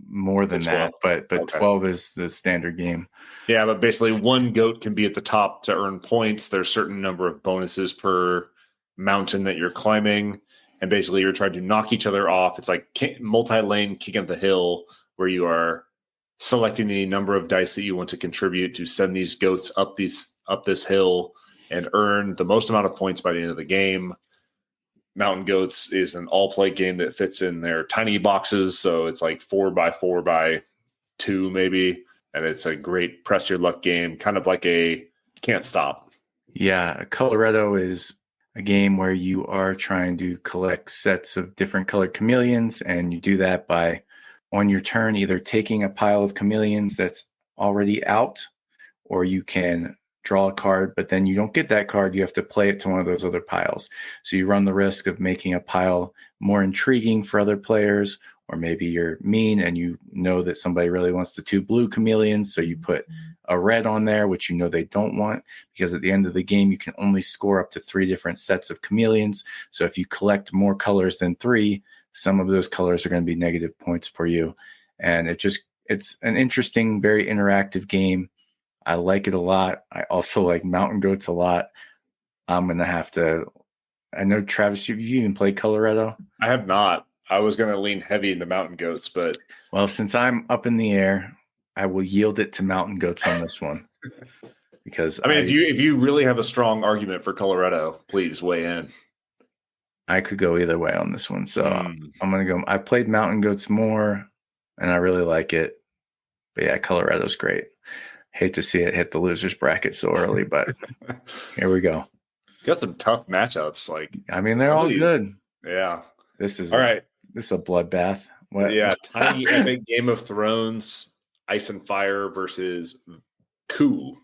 more than that, but okay. 12 is the standard game. Yeah, but basically one goat can be at the top to earn points. There's a certain number of bonuses per mountain that you're climbing, and basically you're trying to knock each other off. It's like multi-lane King of the Hill, where you are selecting the number of dice that you want to contribute to send these goats up this hill and earn the most amount of points by the end of the game. Mountain Goats is an all-play game that fits in their tiny boxes, so it's like 4x4x2 maybe, and it's a great press your luck game, kind of like a Can't Stop. Yeah, Colorado is a game where you are trying to collect sets of different colored chameleons, and you do that by, on your turn, either taking a pile of chameleons that's already out, or you can draw a card, but then you don't get that card. You have to play it to one of those other piles. So you run the risk of making a pile more intriguing for other players, or maybe you're mean and you know that somebody really wants the 2 blue chameleons. So you put a red on there, which you know they don't want, because at the end of the game, you can only score up to 3 different sets of chameleons. So if you collect more colors than 3, some of those colors are going to be negative points for you. And it's an interesting, very interactive game. I like it a lot. I also like Mountain Goats a lot. I'm going to have to, I know, Travis, you even played Colorado? I have not. I was going to lean heavy into Mountain Goats, but. Well, since I'm up in the air, I will yield it to Mountain Goats on this one. Because I mean, if you really have a strong argument for Colorado, please weigh in. I could go either way on this one. So I'm going to go. I played Mountain Goats more, and I really like it. But yeah, Colorado's great. Hate to see it hit the losers bracket so early, but here we go. Got some tough matchups. They're all good. Yeah. This is all right. This is a bloodbath. What? Yeah. Tiny epic Game of Thrones, Ice and Fire versus Coup.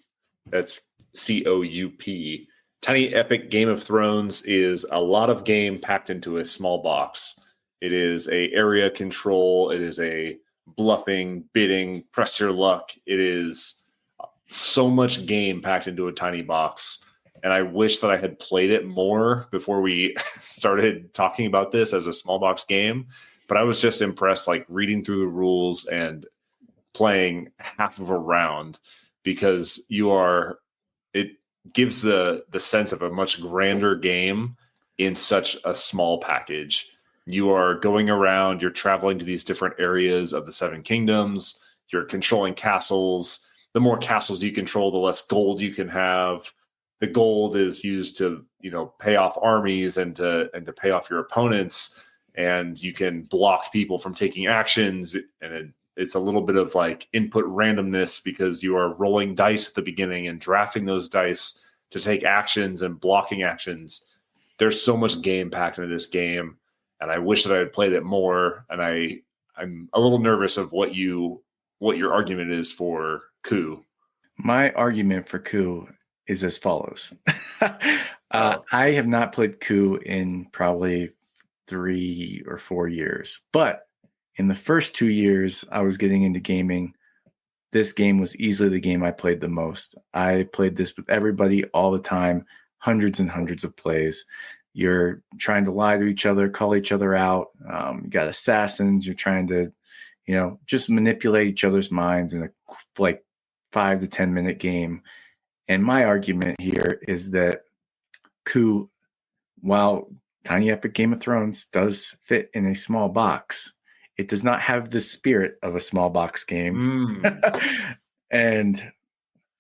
That's COUP. Tiny epic Game of Thrones is a lot of game packed into a small box. It is a area control. It is a bluffing, bidding, press your luck. It is so much game packed into a tiny box. And I wish that I had played it more before we started talking about this as a small box game. But I was just impressed, reading through the rules and playing half of a round, because it gives the sense of a much grander game in such a small package. You are going around, you're traveling to these different areas of the 7 kingdoms, you're controlling castles. The more castles you control, the less gold you can have. The gold is used to, pay off armies and to pay off your opponents, and you can block people from taking actions. And it's a little bit of input randomness, because you are rolling dice at the beginning and drafting those dice to take actions and blocking actions. There's so much game packed into this game, and I wish that I had played it more. And I'm a little nervous of what your argument is for Coup. My argument for Coup is as follows. I have not played Coup in probably 3 or 4 years. But in the first 2 years I was getting into gaming, this game was easily the game I played the most. I played this with everybody all the time, hundreds and hundreds of plays. You're trying to lie to each other, call each other out. You got assassins. You're trying to, just manipulate each other's minds in a 5 to 10 minute game. And my argument here is that Coup, while Tiny Epic Game of Thrones does fit in a small box, it does not have the spirit of a small box game. And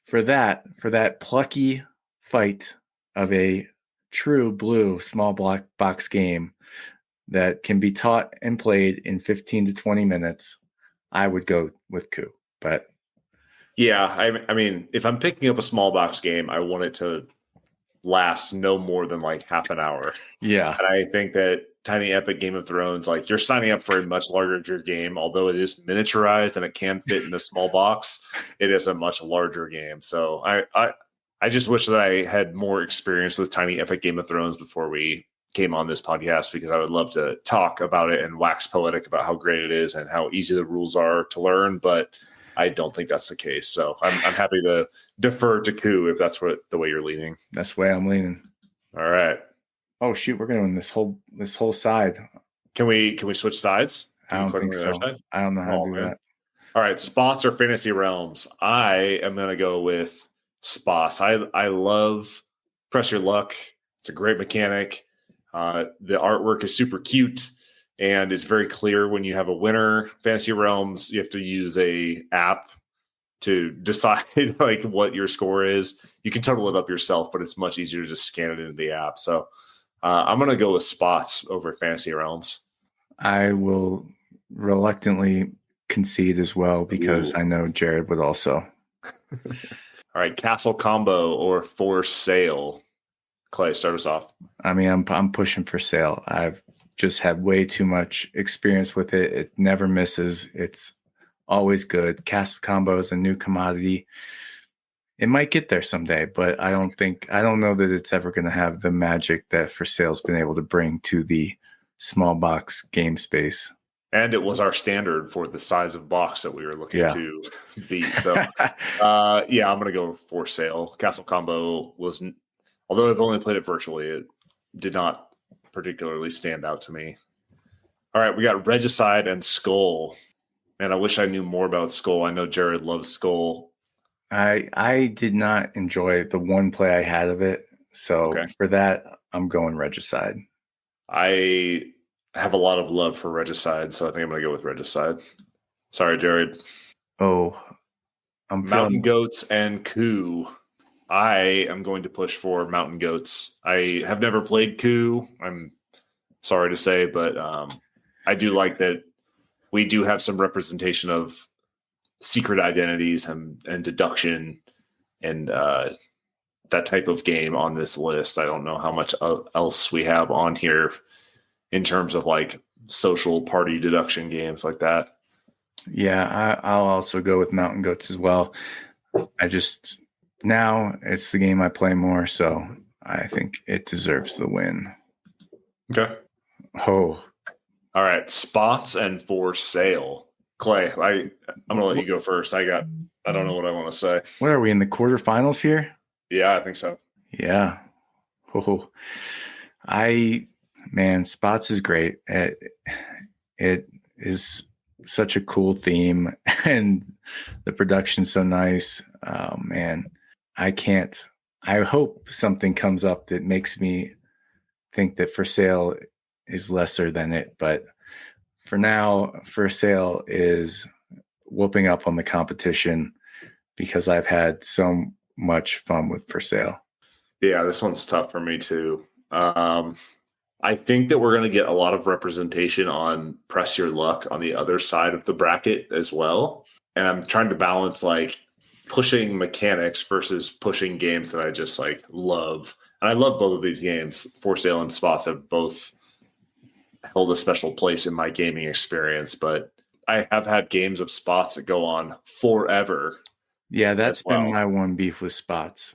for that plucky fight of a true blue small box game that can be taught and played in 15 to 20 minutes, I would go with Coup. But yeah, I mean, if I'm picking up a small box game, I want it to last no more than like half an hour. Yeah. And I think that Tiny Epic Game of Thrones, like, you're signing up for a much larger game, although it is miniaturized and it can fit in a small box. It is a much larger game. So I just wish that I had more experience with Tiny Epic Game of Thrones before we came on this podcast, because I would love to talk about it and wax poetic about how great it is and how easy the rules are to learn. But I don't think that's the case. So I'm happy to defer to Coup if that's the way you're leaning. That's the way I'm leaning. All right. Oh shoot, we're going this whole side. Can we switch sides? I don't think so. I don't know how to do that. All right, spots or fantasy realms. I am going to go with spots. I love Press Your Luck. It's a great mechanic. The artwork is super cute and it's very clear when you have a winner. Fantasy realms, you have to use a app to decide like what your score is. You can total it up yourself, but it's much easier to just scan it into the app. So I'm going to go with spots over fantasy realms. I will reluctantly concede as well, because I know Jared would also. All right, castle combo or for sale. Clay, start us off. I mean, I'm pushing for sale. I've just had way too much experience with it. It never misses. It's always good. Castle combo is a new commodity. It might get there someday, but I don't know that it's ever going to have the magic that for sale's been able to bring to the small box game space. And it was our standard for the size of box that we were looking to beat. So, I'm going to go for sale. Castle combo although I've only played it virtually, it did not particularly stand out to me. All right, we got Regicide and Skull. Man, I wish I knew more about Skull. I know Jared loves Skull. I did not enjoy the one play I had of it. So for that, I'm going Regicide. I have a lot of love for Regicide, so I think I'm going to go with Regicide. Sorry, Jared. Oh, Mountain Goats and Coup. I am going to push for Mountain Goats. I have never played Coup. I'm sorry to say, but I do like that we do have some representation of secret identities and deduction and that type of game on this list. I don't know how much else we have on here in terms of like social party deduction games like that. Yeah, I'll also go with Mountain Goats as well. Now it's the game I play more, so I think it deserves the win. Okay. Oh. All right. Spots and for sale. Clay, I'm going to let you go first. I don't know what I want to say. What are we in the quarterfinals here? Yeah, I think so. Yeah. Oh. Spots is great. It is such a cool theme and the production's so nice. Oh man. I hope something comes up that makes me think that for sale is lesser than it. But for now, for sale is whooping up on the competition because I've had so much fun with for sale. Yeah, this one's tough for me too. I think that we're going to get a lot of representation on Press Your Luck on the other side of the bracket as well. And I'm trying to balance like pushing mechanics versus pushing games that I just like love. And I love both of these games. For Sale and Spots have both held a special place in my gaming experience, but I have had games of Spots that go on forever. Yeah, that's been my one beef with Spots.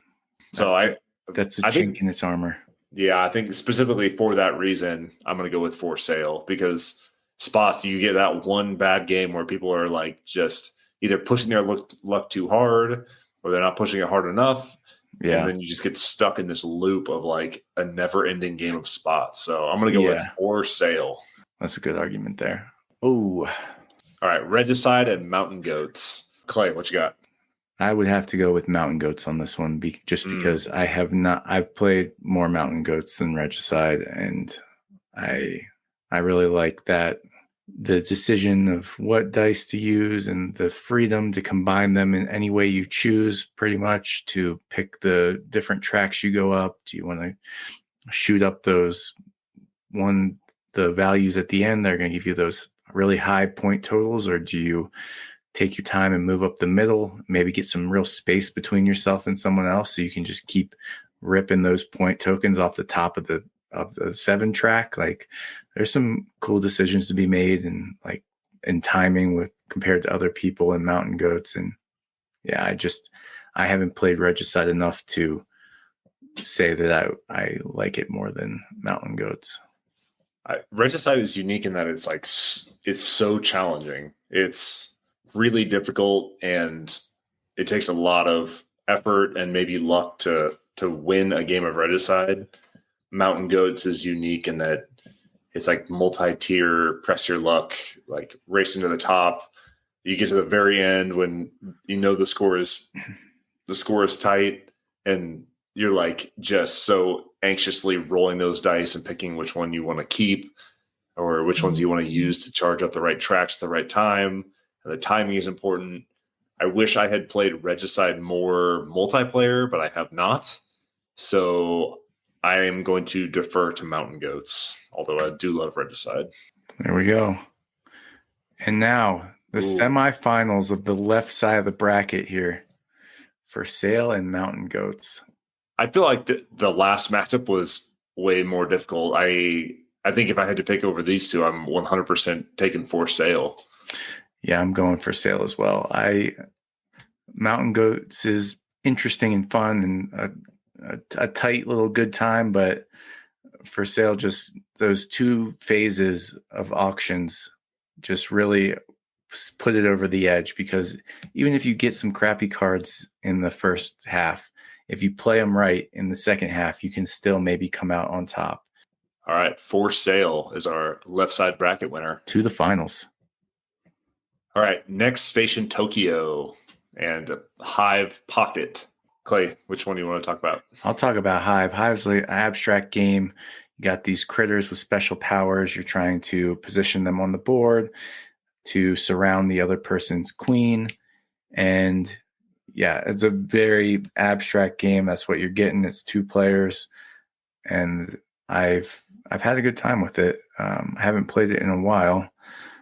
So that's a chink in its armor. Yeah, I think specifically for that reason, I'm going to go with For Sale, because spots, you get that one bad game where people are like just either pushing their luck too hard, or they're not pushing it hard enough. Yeah. And then you just get stuck in this loop of like a never ending game of spots. So I'm going to go with For Sale. That's a good argument there. Oh, all right. Regicide and Mountain Goats. Clay, what you got? I would have to go with Mountain Goats on this one, because I've played more Mountain Goats than Regicide, and I really like that. The decision of what dice to use and the freedom to combine them in any way you choose, pretty much, to pick the different tracks you go up. Do you want to shoot up the values at the end? They're going to give you those really high point totals, or do you take your time and move up the middle, maybe get some real space between yourself and someone else so you can just keep ripping those point tokens off the top of the 7 track? Like, there's some cool decisions to be made, and like in timing with compared to other people in Mountain Goats. And yeah, I haven't played Regicide enough to say that I like it more than Mountain Goats. Regicide is unique in that it's so challenging. It's really difficult, and it takes a lot of effort and maybe luck to win a game of Regicide. Mountain Goats is unique in that it's like multi-tier, press your luck, like racing to the top. You get to the very end when you know the score is tight, and you're like just so anxiously rolling those dice and picking which one you want to keep or which ones you want to use to charge up the right tracks at the right time. And the timing is important. I wish I had played Regicide more multiplayer, but I have not. So I am going to defer to Mountain Goats, although I do love Regicide. There we go. And now the semifinals of the left side of the bracket here. For Sale and Mountain Goats. I feel like the last matchup was way more difficult. I think if I had to pick over these two, I'm 100% taking For Sale. Yeah, I'm going For Sale as well. Mountain Goats is interesting and fun and a tight little good time, but For Sale, just those 2 phases of auctions just really put it over the edge, because even if you get some crappy cards in the first half, if you play them right in the second half, you can still maybe come out on top. All right. For Sale is our left side bracket winner. To the finals. All right. Next station, Tokyo and Hive Pocket. Clay, which one do you want to talk about? I'll talk about Hive. Hive's like an abstract game. You got these critters with special powers. You're trying to position them on the board to surround the other person's queen. And yeah, it's a very abstract game. That's what you're getting. It's 2 players. And I've had a good time with it. I haven't played it in a while.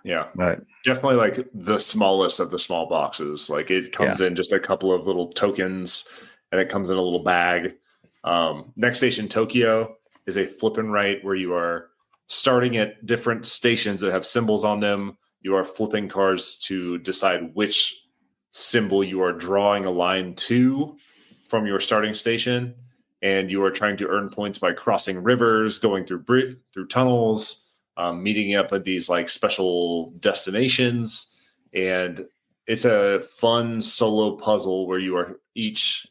Yeah. But definitely like the smallest of the small boxes. Like it comes in just a couple of little tokens, and it comes in a little bag. Next station, Tokyo, is a flip and right where you are starting at different stations that have symbols on them. You are flipping cards to decide which symbol you are drawing a line to from your starting station, and you are trying to earn points by crossing rivers, going through tunnels, meeting up at these like special destinations. And it's a fun solo puzzle where you are each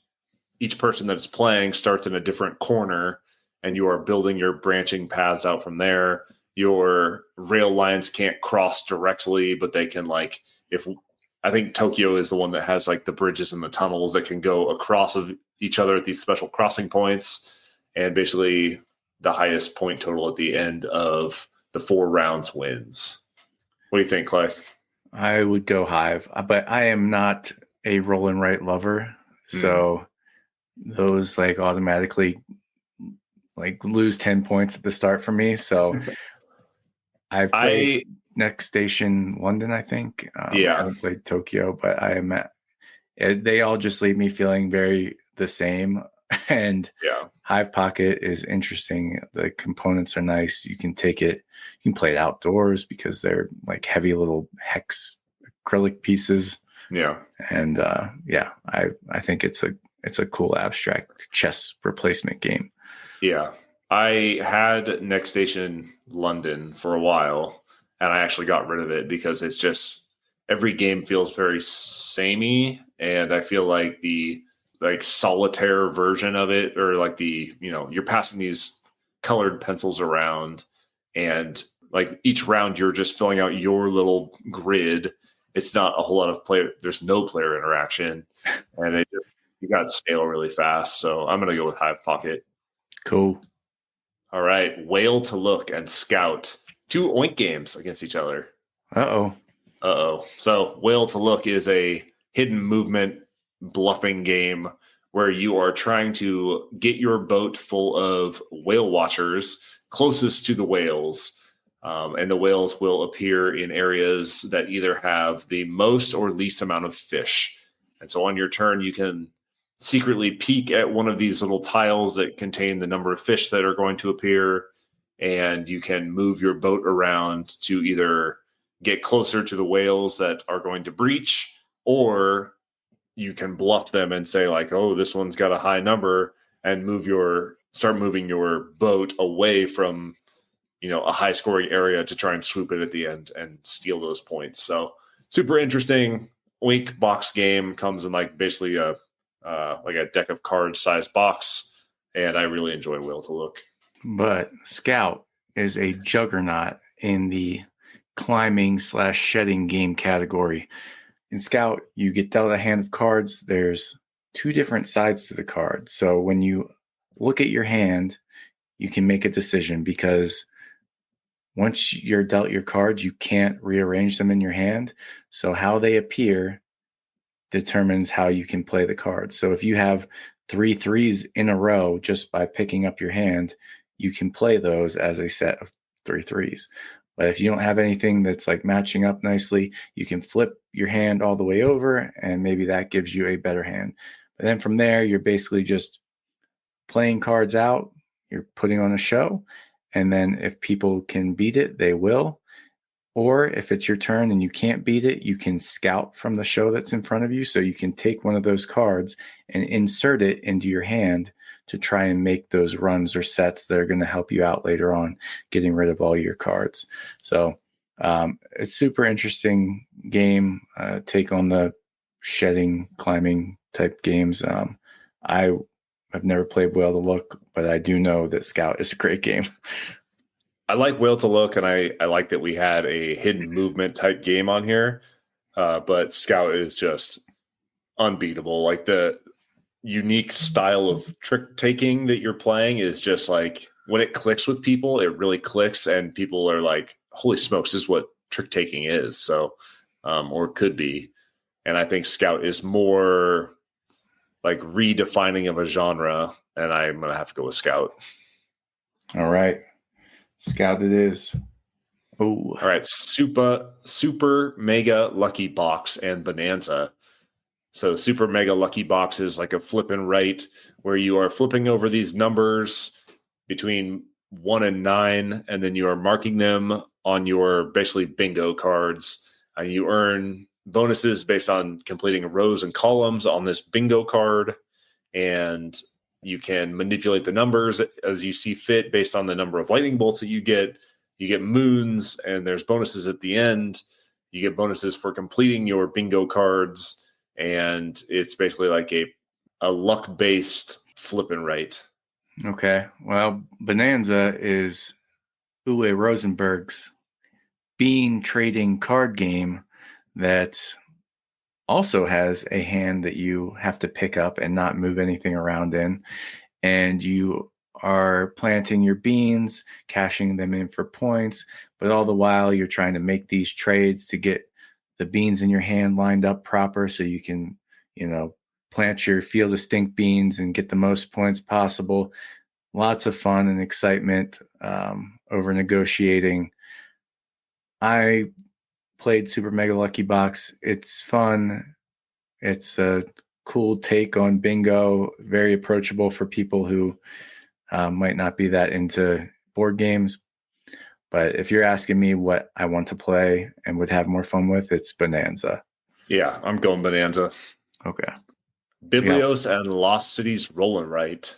person that's playing starts in a different corner, and you are building your branching paths out from there. Your rail lines can't cross directly, but they can I think Tokyo is the one that has like the bridges and the tunnels that can go across of each other at these special crossing points. And basically the highest point total at the end of the 4 rounds wins. What do you think, Clay? I would go Hive, but I am not a roll and write lover. So those like automatically like lose 10 points at the start for me. So I've played Next Station London, I think. I haven't played Tokyo, but they all just leave me feeling very the same. And Hive Pocket is interesting. The components are nice. You can take it, you can play it outdoors because they're like heavy little hex acrylic pieces. Yeah. And I think it's a cool abstract chess replacement game. Yeah. I had Next Station London for a while, and I actually got rid of it because it's just every game feels very samey, and I feel like the solitaire version of it, or like you're passing these colored pencils around, and like each round you're just filling out your little grid. It's not a whole lot of player. There's no player interaction, and you got stale really fast. So I'm gonna go with Hive Pocket. Cool. All right, Whale to Look and Scout, 2 Oink games against each other. Uh-oh. So Whale to Look is a hidden movement bluffing game where you are trying to get your boat full of whale watchers closest to the whales. And the whales will appear in areas that either have the most or least amount of fish. And so on your turn, you can secretly peek at one of these little tiles that contain the number of fish that are going to appear. And you can move your boat around to either get closer to the whales that are going to breach, or you can bluff them and say like, oh, this one's got a high number, and start moving your boat away from, a high scoring area to try and swoop it at the end and steal those points. So super interesting. Oink box game, comes in like basically a deck of cards sized box. And I really enjoy Whale to Look. But Scout is a juggernaut in the climbing/shedding game category. In Scout, you get dealt a hand of cards. There's 2 different sides to the card. So when you look at your hand, you can make a decision, because once you're dealt your cards, you can't rearrange them in your hand. So how they appear determines how you can play the cards. So if you have 3 threes in a row just by picking up your hand, you can play those as a set of 3 threes. But if you don't have anything that's like matching up nicely, you can flip your hand all the way over, and maybe that gives you a better hand. But then from there, you're basically just playing cards out. You're putting on a show. And then if people can beat it, they will. Or if it's your turn and you can't beat it, you can scout from the show that's in front of you. So you can take one of those cards and insert it into your hand to try and make those runs or sets that are going to help you out later on, getting rid of all your cards. So it's super interesting game, take on the shedding, climbing type games. I've never played Whale to Look, but I do know that Scout is a great game. I like Whale to Look, and I like that we had a hidden movement type game on here. But Scout is just unbeatable. Like the unique style of trick taking that you're playing is just like, when it clicks with people, it really clicks, and people are like, holy smokes, this is what trick taking is. So, or could be. And I think Scout is more like redefining of a genre, and I'm going to have to go with Scout. All right. Scout it is. Oh, all right. Super Mega Lucky Box and Bonanza. So Super Mega Lucky Box is like a flip and right, where you are flipping over these numbers between 1 and 9, and then you are marking them on your basically bingo cards. And you earn bonuses based on completing rows and columns on this bingo card, and you can manipulate the numbers as you see fit based on the number of lightning bolts that you get. You get moons, and there's bonuses at the end. You get bonuses for completing your bingo cards, and it's basically like a luck-based flip and right. Okay. Well, Bonanza is Uwe Rosenberg's bean trading card game that also has a hand that you have to pick up and not move anything around in. And you are planting your beans, cashing them in for points, but all the while you're trying to make these trades to get the beans in your hand lined up proper so you can, plant your field of stink beans and get the most points possible. Lots of fun and excitement over negotiating. I played Super Mega Lucky Box. It's fun. It's a cool take on bingo, very approachable for people who might not be that into board games. But if you're asking me what I want to play and would have more fun with, it's Bonanza. Yeah, I'm going Bonanza. Okay. Biblios and Lost Cities Rollin' Right.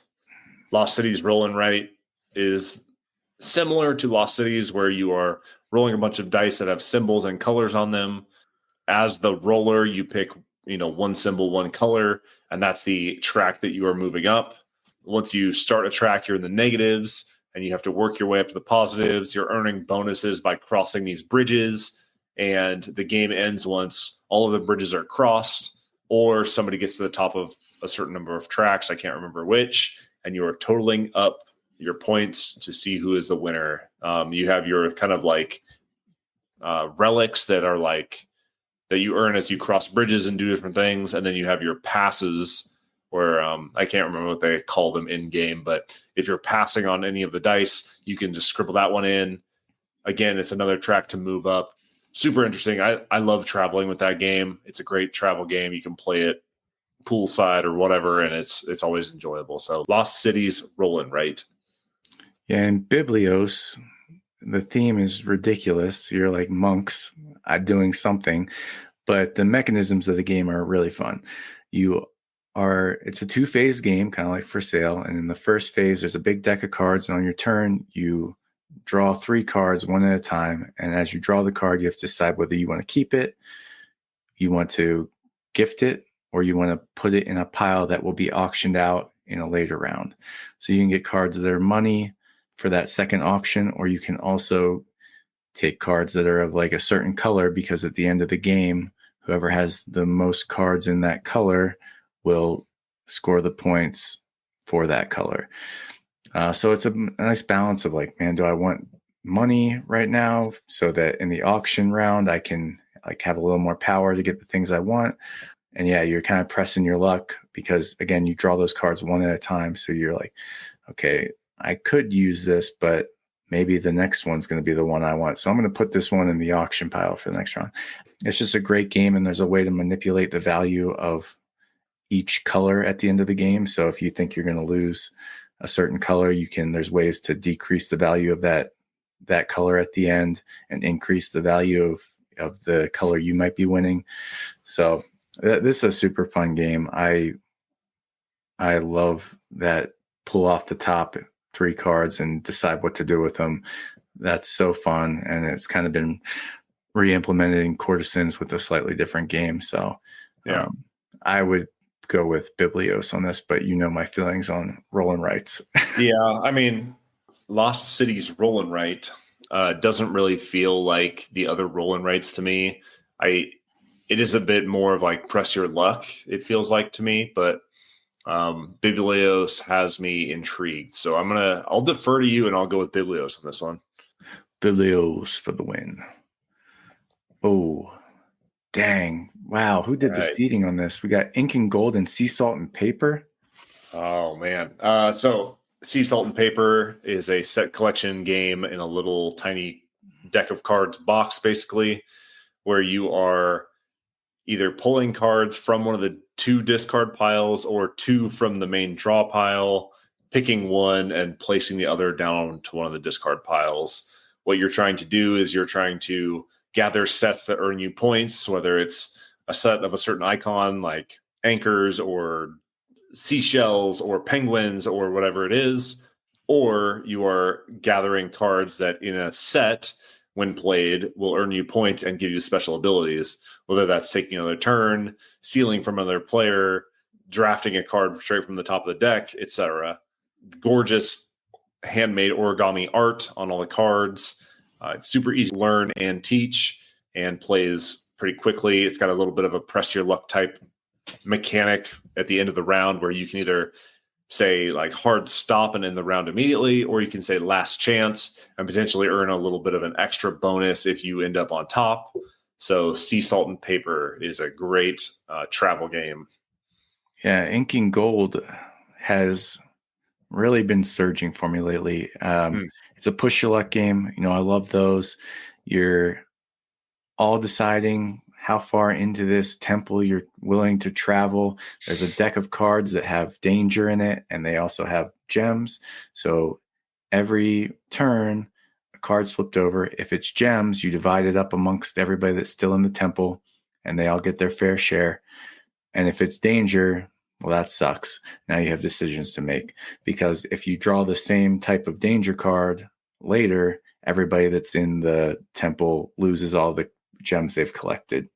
Lost Cities Rollin' Right is similar to Lost Cities, where you are rolling a bunch of dice that have symbols and colors on them. As the roller, you pick, one symbol, one color, and that's the track that you are moving up. Once you start a track, you're in the negatives, and you have to work your way up to the positives. You're earning bonuses by crossing these bridges, and the game ends once all of the bridges are crossed, or somebody gets to the top of a certain number of tracks. I can't remember which, and you are totaling up your points to see who is the winner. You have your kind of like relics that are like that you earn as you cross bridges and do different things, and then you have your passes where I can't remember what they call them in game, but if you're passing on any of the dice, you can just scribble that one in. Again, it's another track to move up. Super interesting. I love traveling with that game. It's a great travel game. You can play it poolside or whatever, and it's always enjoyable. So Lost Cities rolling right. Yeah, and Biblios, the theme is ridiculous. You're like monks doing something, but the mechanisms of the game are really fun. It's a 2-phase game, kind of like For Sale. And in the first phase, there's a big deck of cards, and on your turn, you draw 3 cards one at a time. And as you draw the card, you have to decide whether you want to keep it, you want to gift it, or you want to put it in a pile that will be auctioned out in a later round. So you can get cards that are money for that second auction, or you can also take cards that are of like a certain color, because at the end of the game, whoever has the most cards in that color will score the points for that color. So it's a nice balance of like, man, do I want money right now so that in the auction round I can like have a little more power to get the things I want? And yeah, you're kind of pressing your luck because again, you draw those cards one at a time. So you're like, okay, I could use this, but maybe the next one's going to be the one I want. So I'm going to put this one in the auction pile for the next round. It's just a great game, and there's a way to manipulate the value of each color at the end of the game. So if you think you're going to lose a certain color, there's ways to decrease the value of that color at the end and increase the value of the color you might be winning. So this is a super fun game. I love that pull off the top 3 cards and decide what to do with them. That's so fun. And it's kind of been re-implemented in Courtesans with a slightly different game. So yeah, I would go with Biblios on this, but my feelings on Roll and Rights. Yeah, I mean, Lost Cities Roll and Right doesn't really feel like the other Roll and Rights to me. It is a bit more of like press your luck, it feels like to me, but Biblios has me intrigued. So I'll defer to you and I'll go with Biblios on this one. Biblios for the win. Oh, dang. Wow. Who did the seeding on this? We got Ink and Gold and Sea Salt and Paper. Oh, man. So Sea Salt and Paper is a set collection game in a little tiny deck of cards box, basically, where you are either pulling cards from one of the 2 discard piles or 2 from the main draw pile, picking one and placing the other down to one of the discard piles. What you're trying to do is you're trying to gather sets that earn you points, whether it's a set of a certain icon like anchors or seashells or penguins or whatever it is, or you are gathering cards that in a set when played will earn you points and give you special abilities, whether that's taking another turn, stealing from another player, drafting a card straight from the top of the deck, etc. Gorgeous handmade origami art on all the cards. It's super easy to learn and teach and plays pretty quickly. It's got a little bit of a press your luck type mechanic at the end of the round where you can either say like hard stop and end the round immediately, or you can say last chance and potentially earn a little bit of an extra bonus if you end up on top. So Sea Salt and Paper is a great travel game. Yeah, Ink and Gold has really been surging for me lately. It's a push your luck game. I love those. You're all deciding how far into this temple you're willing to travel. There's a deck of cards that have danger in it, and they also have gems. So every turn, a card's flipped over. If it's gems, you divide it up amongst everybody that's still in the temple, and they all get their fair share. And if it's danger, Well, that sucks. Now you have decisions to make, because if you draw the same type of danger card later, everybody that's in the temple loses all the gems they've collected.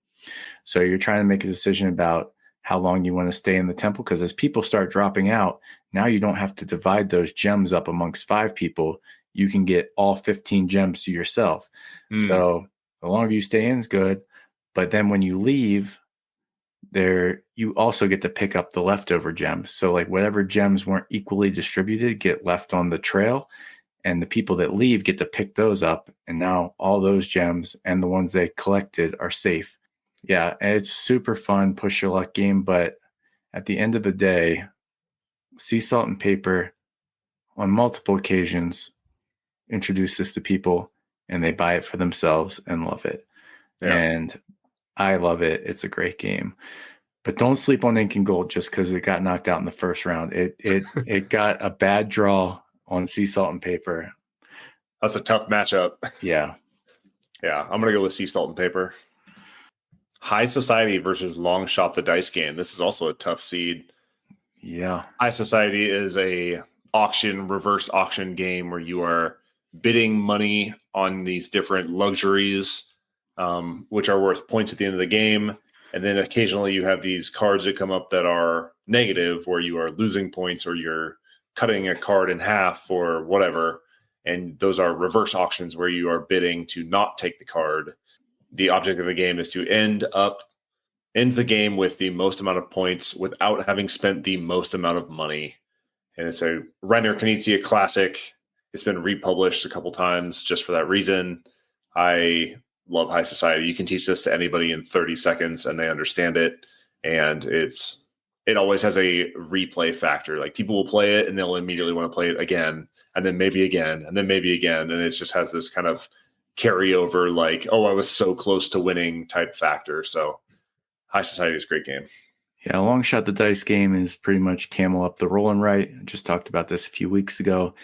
So you're trying to make a decision about how long you want to stay in the temple, because as people start dropping out, now you don't have to divide those gems up amongst 5 people. You can get all 15 gems to yourself. So the longer you stay in is good. But then when you leave, you also get to pick up the leftover gems. So like whatever gems weren't equally distributed get left on the trail, and the people that leave get to pick those up. And now all those gems and the ones they collected are safe. Yeah, and it's super fun, push your luck game. But at the end of the day, Sea Salt and Paper on multiple occasions introduce this to people, and they buy it for themselves and love it. Yeah. And I love it. It's a great game. But don't sleep on Ink and Gold just because it got knocked out in the first round. It got a bad draw on Sea Salt and Paper. That's a tough matchup. Yeah. Yeah, I'm going to go with Sea Salt and Paper. High Society versus Long Shot the Dice game. This is also a tough seed. Yeah. High Society is a reverse auction game where you are bidding money on these different luxuries, which are worth points at the end of the game. And then occasionally you have these cards that come up that are negative, where you are losing points or you're cutting a card in half or whatever. And those are reverse auctions where you are bidding to not take the card. The object of the game is to end the game with the most amount of points without having spent the most amount of money. And it's a Reiner Knizia classic. It's been republished a couple times just for that reason. I love High Society. You can teach this to anybody in 30 seconds and they understand it. And it always has a replay factor. Like people will play it and they'll immediately want to play it again, and then maybe again, and then maybe again. And it just has this kind of carryover, like, oh, I was so close to winning type factor. So High Society is a great game. Yeah, Long Shot the Dice game is pretty much camel up the rolling right. I just talked about this a few weeks ago.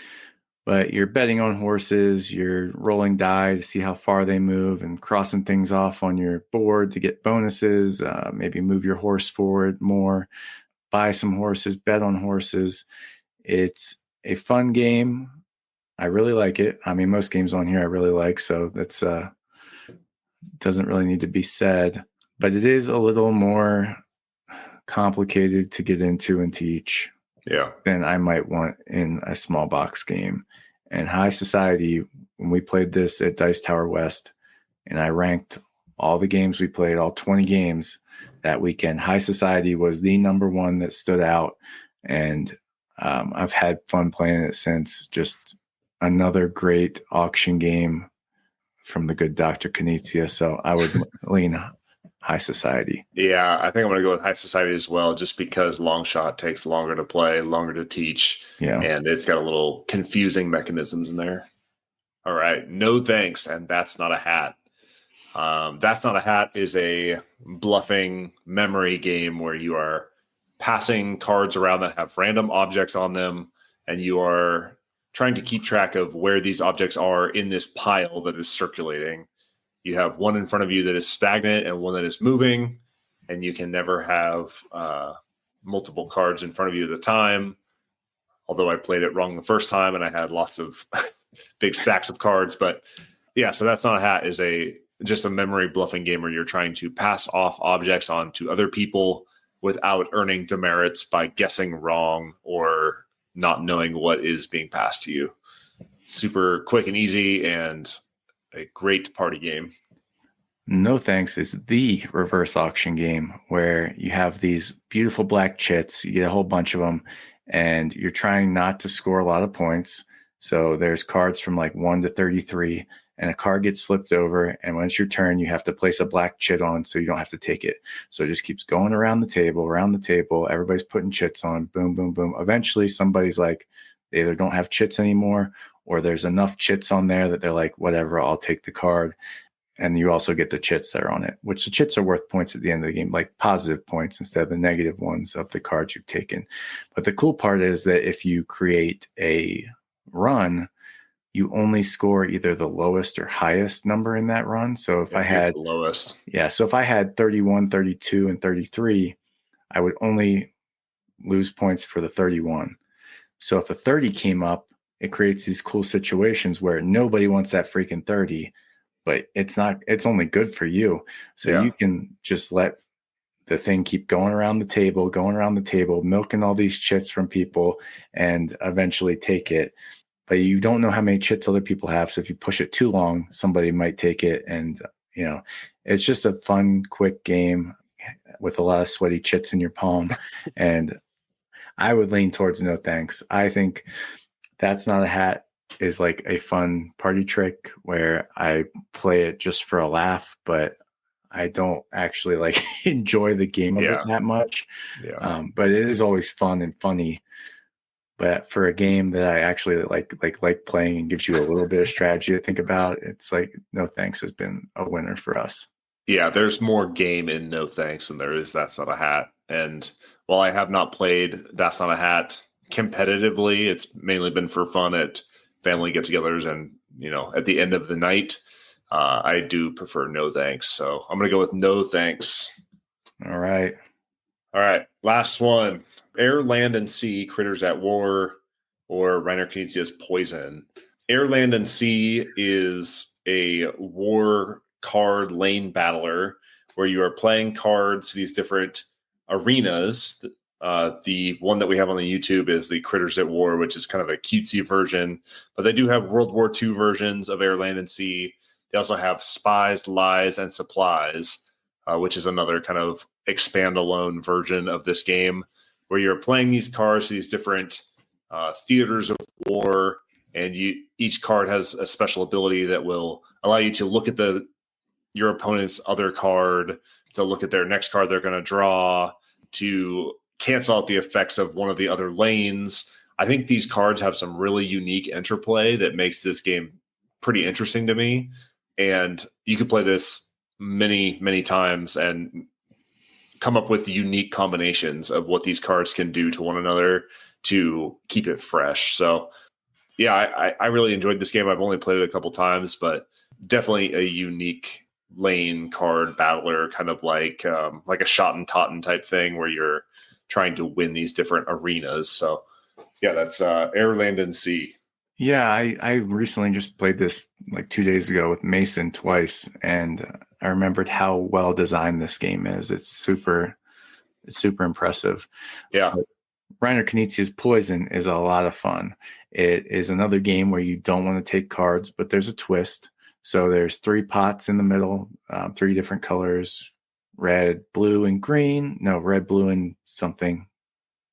But you're betting on horses, you're rolling die to see how far they move and crossing things off on your board to get bonuses, maybe move your horse forward more, buy some horses, bet on horses. It's a fun game. I really like it. I mean, most games on here I really like, so that's doesn't really need to be said. But it is a little more complicated to get into and teach than I might want in a small box game. And High Society, when we played this at Dice Tower West, and I ranked all the games we played, all 20 games that weekend, High Society was the number one that stood out. And I've had fun playing it since. Just another great auction game from the good Dr. Knizia. So I would lean High Society. Yeah, I think I'm going to go with High Society as well, just because Long Shot takes longer to play, longer to teach, and it's got a little confusing mechanisms in there. All right, no thanks, and That's Not a Hat. That's Not a Hat is a bluffing memory game where you are passing cards around that have random objects on them, and you are trying to keep track of where these objects are in this pile that is circulating. You have one in front of you that is stagnant and one that is moving, and you can never have multiple cards in front of you at a time. Although I played it wrong the first time and I had lots of big stacks of cards. But yeah, so That's Not a Hat is just a memory bluffing game where you're trying to pass off objects on to other people without earning demerits by guessing wrong or not knowing what is being passed to you. Super quick and easy, and a great party game. No Thanks is the reverse auction game where you have these beautiful black chits. You get a whole bunch of them, and you're trying not to score a lot of points. So there's cards from like 1 to 33, and a card gets flipped over, and when it's your turn, you have to place a black chit on so you don't have to take it. So it just keeps going around the table. Everybody's putting chits on, boom, boom, boom. Eventually, somebody's like, they either don't have chits anymore, or there's enough chits on there that they're like, whatever, I'll take the card. And you also get the chits that are on it, which the chits are worth points at the end of the game, like positive points instead of the negative ones of the cards you've taken. But the cool part is that if you create a run, you only score either the lowest or highest number in that run. So if I had the lowest, so if I had 31, 32, and 33, I would only lose points for the 31. So if a 30 came up, it creates these cool situations where nobody wants that freaking 30, but it's only good for you. So you can just let the thing keep going around the table, milking all these chits from people, and eventually take it. But you don't know how many chits other people have. So if you push it too long, somebody might take it. And, it's just a fun, quick game with a lot of sweaty chits in your palm. And I would lean towards no thanks. I think That's Not a Hat is like a fun party trick where I play it just for a laugh, but I don't actually like enjoy the game of it that much. Yeah. But it is always fun and funny. But for a game that I actually like playing and gives you a little bit of strategy to think about, it's like no thanks has been a winner for us. Yeah, there's more game in no thanks than there is That's Not a Hat. And while I have not played That's Not a Hat competitively, it's mainly been for fun at family get-togethers and at the end of the night. I do prefer no thanks, so I'm gonna go with no thanks. All right, last one. Air, Land, and Sea, Critters at War, or Reiner Knizia's Poison. Air, Land, and Sea is a war card lane battler where you are playing cards, these different arenas. The one that we have on the YouTube is the Critters at War, which is kind of a cutesy version, but they do have World War II versions of Air, Land, and Sea. They also have Spies, Lies, and Supplies, which is another kind of expand-alone version of this game, where you're playing these cards to these different theaters of war, and each card has a special ability that will allow you to look at your opponent's other card, to look at their next card they're going to draw, to cancel out the effects of one of the other lanes. I think these cards have some really unique interplay that makes this game pretty interesting to me. And you could play this many, many times and come up with unique combinations of what these cards can do to one another to keep it fresh. So, yeah, I really enjoyed this game. I've only played it a couple times, but definitely a unique lane card battler, kind of like a shot and Totten type thing where you're trying to win these different arenas. So, yeah, that's Air, Land, and Sea. Yeah, I recently just played this like 2 days ago with Mason twice, and I remembered how well designed this game is. It's super impressive. Yeah. But Reiner Knizia's Poison is a lot of fun. It is another game where you don't want to take cards, but there's a twist. So there's 3 pots in the middle, 3 different colors, red, blue, and green. No, red, blue, and something,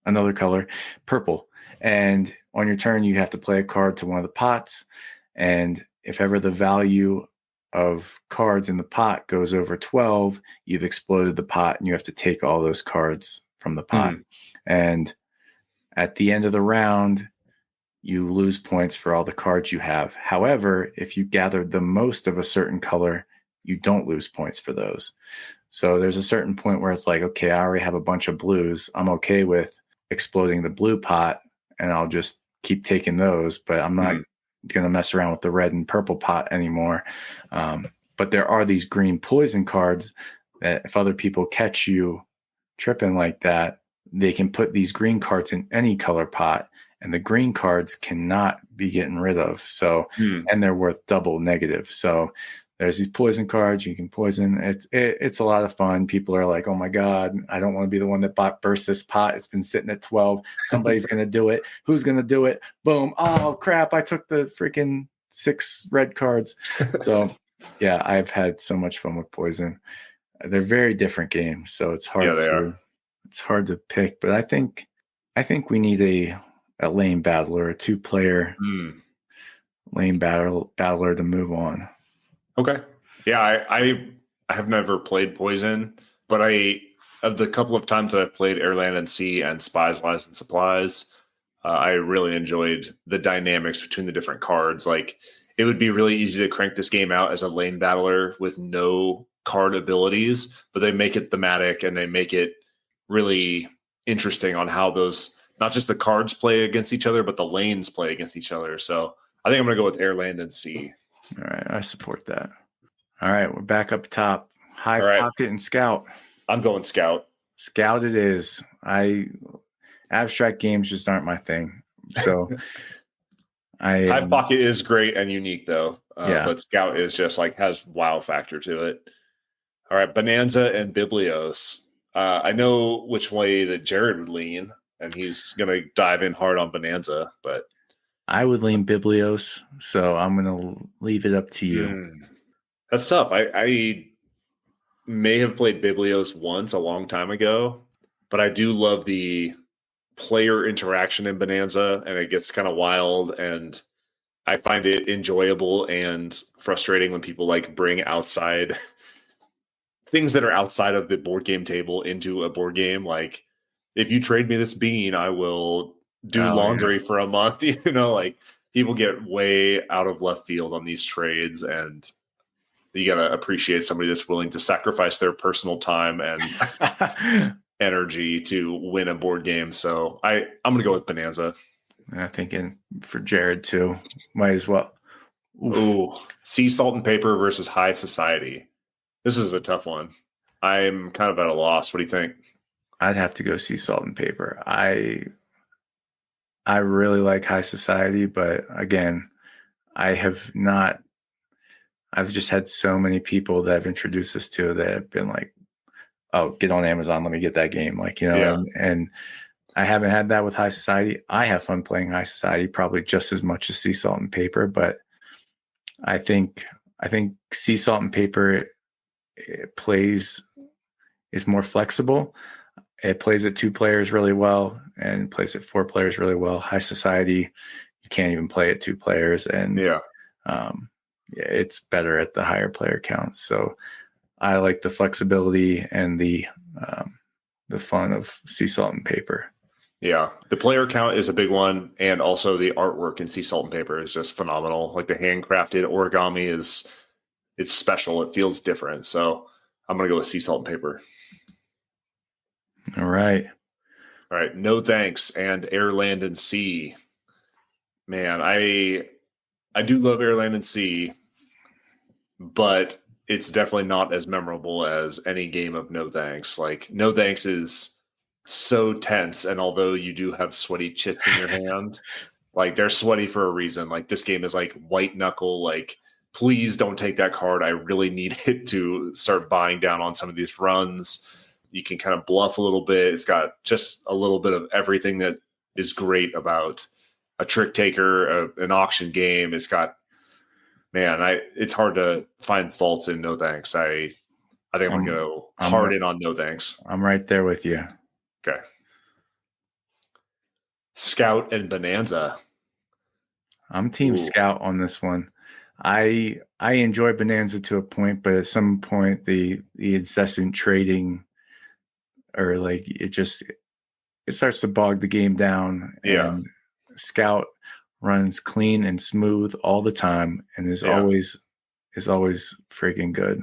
another color, purple. And on your turn, you have to play a card to one of the pots. And if ever the value of cards in the pot goes over 12, you've exploded the pot and you have to take all those cards from the pot. And at the end of the round, you lose points for all the cards you have. However, if you gathered the most of a certain color, you don't lose points for those. So there's a certain point where it's like, okay, I already have a bunch of blues. I'm okay with exploding the blue pot, and I'll just keep taking those, but I'm not going to mess around with the red and purple pot anymore. But there are these green poison cards that if other people catch you tripping like that, they can put these green cards in any color pot, and the green cards cannot be getting rid of. So, and they're worth double negative. So there's these poison cards you can poison. It's a lot of fun. People are like, oh my God, I don't want to be the one that burst this pot. It's been sitting at 12. Somebody's going to do it. Who's going to do it? Boom. Oh crap. I took the freaking 6 red cards. So yeah, I've had so much fun with Poison. They're very different games. So it's hard it's hard to pick, but I think we need a lane battler, a 2-player lane battler to move on. Okay. Yeah, I have never played Poison, but of the couple of times that I've played Air, Land, and Sea and Spies, Lies, and Supplies, I really enjoyed the dynamics between the different cards. Like, it would be really easy to crank this game out as a lane battler with no card abilities, but they make it thematic and they make it really interesting on how those, not just the cards play against each other, but the lanes play against each other. So I think I'm going to go with Air, Land, and Sea. All right, I support that. All right, we're back up top. Hive, Pocket, and Scout. I'm going Scout. Scout it is. abstract games just aren't my thing. So Hive Pocket is great and unique though. Yeah. But Scout is just like has wow factor to it. All right, Bonanza and Biblios. I know which way that Jared would lean, and he's gonna dive in hard on Bonanza, but I would lean Biblios, so I'm gonna leave it up to you. That's tough. I may have played Biblios once a long time ago, but I do love the player interaction in Bonanza, and it gets kind of wild, and I find it enjoyable and frustrating when people like bring outside things that are outside of the board game table into a board game. Like, if you trade me this bean, I will do laundry for a month. You know, like people get way out of left field on these trades, and you got to appreciate somebody that's willing to sacrifice their personal time and energy to win a board game. So I'm going to go with Bonanza. I'm thinking for Jared too. Might as well. Ooh, Sea Salt and Paper versus High Society. This is a tough one. I'm kind of at a loss. What do you think? I'd have to go Sea Salt and Paper. I really like High Society, but again, I've just had so many people that have introduced us to that have been like, oh, get on Amazon, let me get that game. Like, you know, Yeah. and I haven't had that with High Society. I have fun playing High Society probably just as much as Sea Salt and Paper, but I think Sea Salt and Paper is more flexible. It plays at 2 players really well and plays at 4 players really well. High Society, you can't even play at 2 players, and it's better at the higher player counts. So I like the flexibility and the fun of Sea Salt and Paper. Yeah, the player count is a big one, and also the artwork in Sea Salt and Paper is just phenomenal. Like the handcrafted origami it's special. It feels different. So I'm gonna go with Sea Salt and Paper. All right. No Thanks and Air, Land, and Sea. Man, I do love Air, Land, and Sea, but it's definitely not as memorable as any game of No Thanks. Like No Thanks is so tense, and although you do have sweaty chits in your hand, like they're sweaty for a reason. Like this game is like white knuckle, like please don't take that card. I really need it to start buying down on some of these runs. You can kind of bluff a little bit. It's got just a little bit of everything that is great about a trick taker, an auction game. It's got, it's hard to find faults in No Thanks. I think I'm going to go hard in on No Thanks. I'm right there with you. Okay. Scout and Bonanza. I'm Team Scout on this one. I enjoy Bonanza to a point, but at some point the incessant trading, or like it starts to bog the game down. Yeah. And Scout runs clean and smooth all the time and is always freaking good.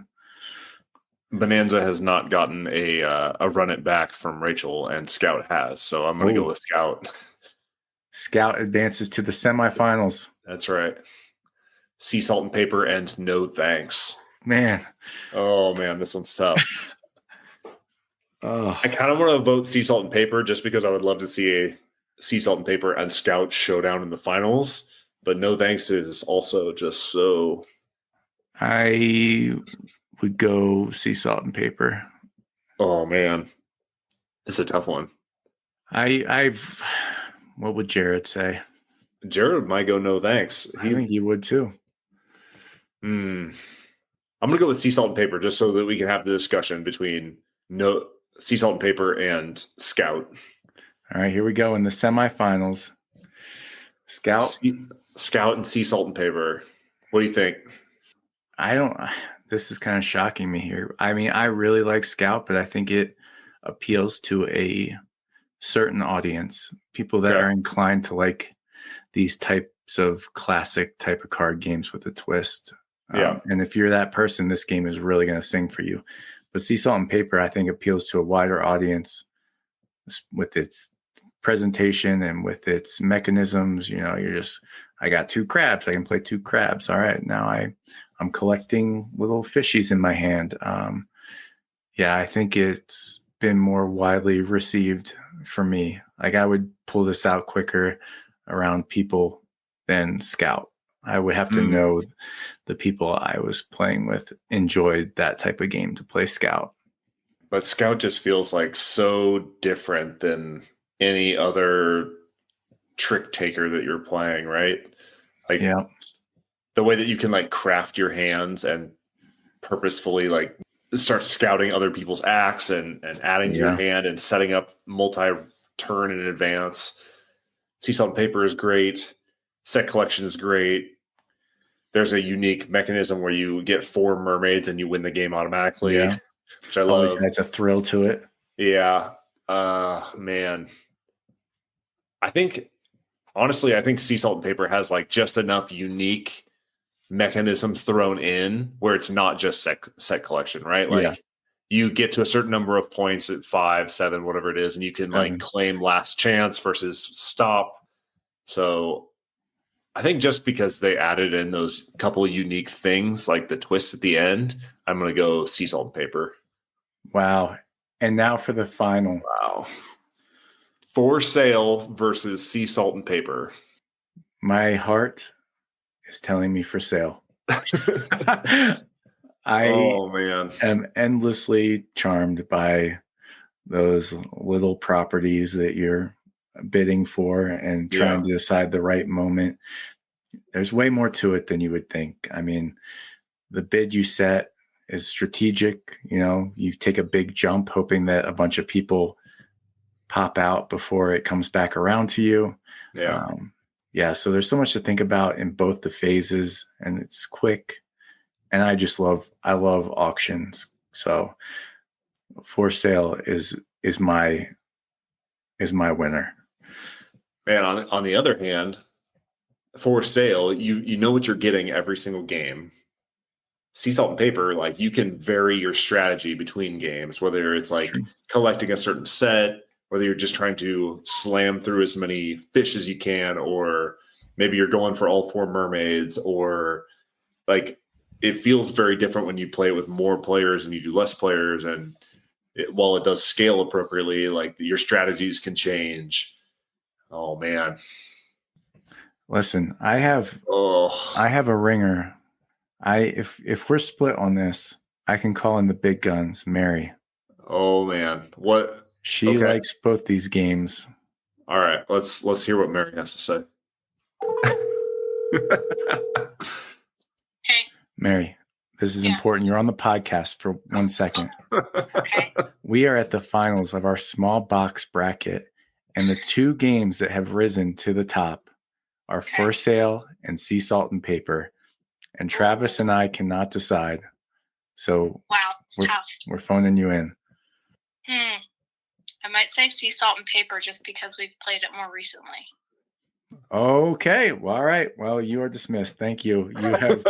Bonanza has not gotten a run it back from Rachel, and Scout has. So I'm going to go with Scout. Scout advances to the semifinals. That's right. Sea Salt and Paper and No Thanks. Man. Oh, man, this one's tough. I kind of want to vote Sea Salt and Paper just because I would love to see a Sea Salt and Paper and Scout showdown in the finals. But No Thanks is also just so... I would go Sea Salt and Paper. Oh, man. It's a tough one. What would Jared say? Jared might go No Thanks. I think he would too. I'm going to go with Sea Salt and Paper just so that we can have the discussion between Sea Salt and Paper and Scout. All right, here we go in the semifinals. Scout and Sea Salt and Paper. What do you think? This is kind of shocking me here. I mean, I really like Scout, but I think it appeals to a certain audience, people that are inclined to like these types of classic type of card games with a twist. And if you're that person, this game is really going to sing for you. But Sea Salt and Paper, I think, appeals to a wider audience with its presentation and with its mechanisms. You know, I got 2 crabs. I can play 2 crabs. All right, now I'm collecting little fishies in my hand. I think it's been more widely received for me Like I would pull this out quicker around people than Scout. I would have to know the people I was playing with enjoyed that type of game to play Scout. But Scout just feels like so different than any other trick taker that you're playing, right? Like the way that you can like craft your hands and purposefully like start scouting other people's acts and adding to your hand and setting up multi-turn in advance. Sea Salt and Paper is great. Set collection is great. There's a unique mechanism where you get 4 mermaids and you win the game automatically, which I love. Always adds a thrill to it. Yeah. Man. I think Sea Salt and Paper has like just enough unique mechanisms thrown in where it's not just set collection, right? Like you get to a certain number of points at 5, 7, whatever it is, and you can like claim last chance versus stop. So I think just because they added in those couple of unique things, like the twist at the end, I'm going to go Sea Salt and Paper. Wow. And now for the final. Wow. For Sale versus Sea Salt and Paper. My heart is telling me For Sale. I am endlessly charmed by those little properties that you're bidding for and trying to decide the right moment. There's way more to it than you would think. I mean, the bid you set is strategic. You know, you take a big jump hoping that a bunch of people pop out before it comes back around to you. So there's so much to think about in both the phases, and it's quick. And I love auctions. So For Sale is my winner. Man, on the other hand, For Sale, you know what you're getting every single game. Sea Salt and Paper, like you can vary your strategy between games, whether it's like collecting a certain set, whether you're just trying to slam through as many fish as you can, or maybe you're going for all 4 mermaids, or like it feels very different when you play it with more players and you do less players. And while it does scale appropriately, like your strategies can change. Oh man. Listen, I have a ringer. If we're split on this, I can call in the big guns, Mary. Oh man. What? She likes both these games. All right, let's hear what Mary has to say. Hey. Mary, this is important. You're on the podcast for 1 second. Okay. We are at the finals of our small box bracket, and the 2 games that have risen to the top are For Sale and Sea Salt and Paper. And Travis and I cannot decide. So it's tough. We're phoning you in. I might say Sea Salt and Paper just because we've played it more recently. Okay. Well, all right. Well, you are dismissed. Thank you. You have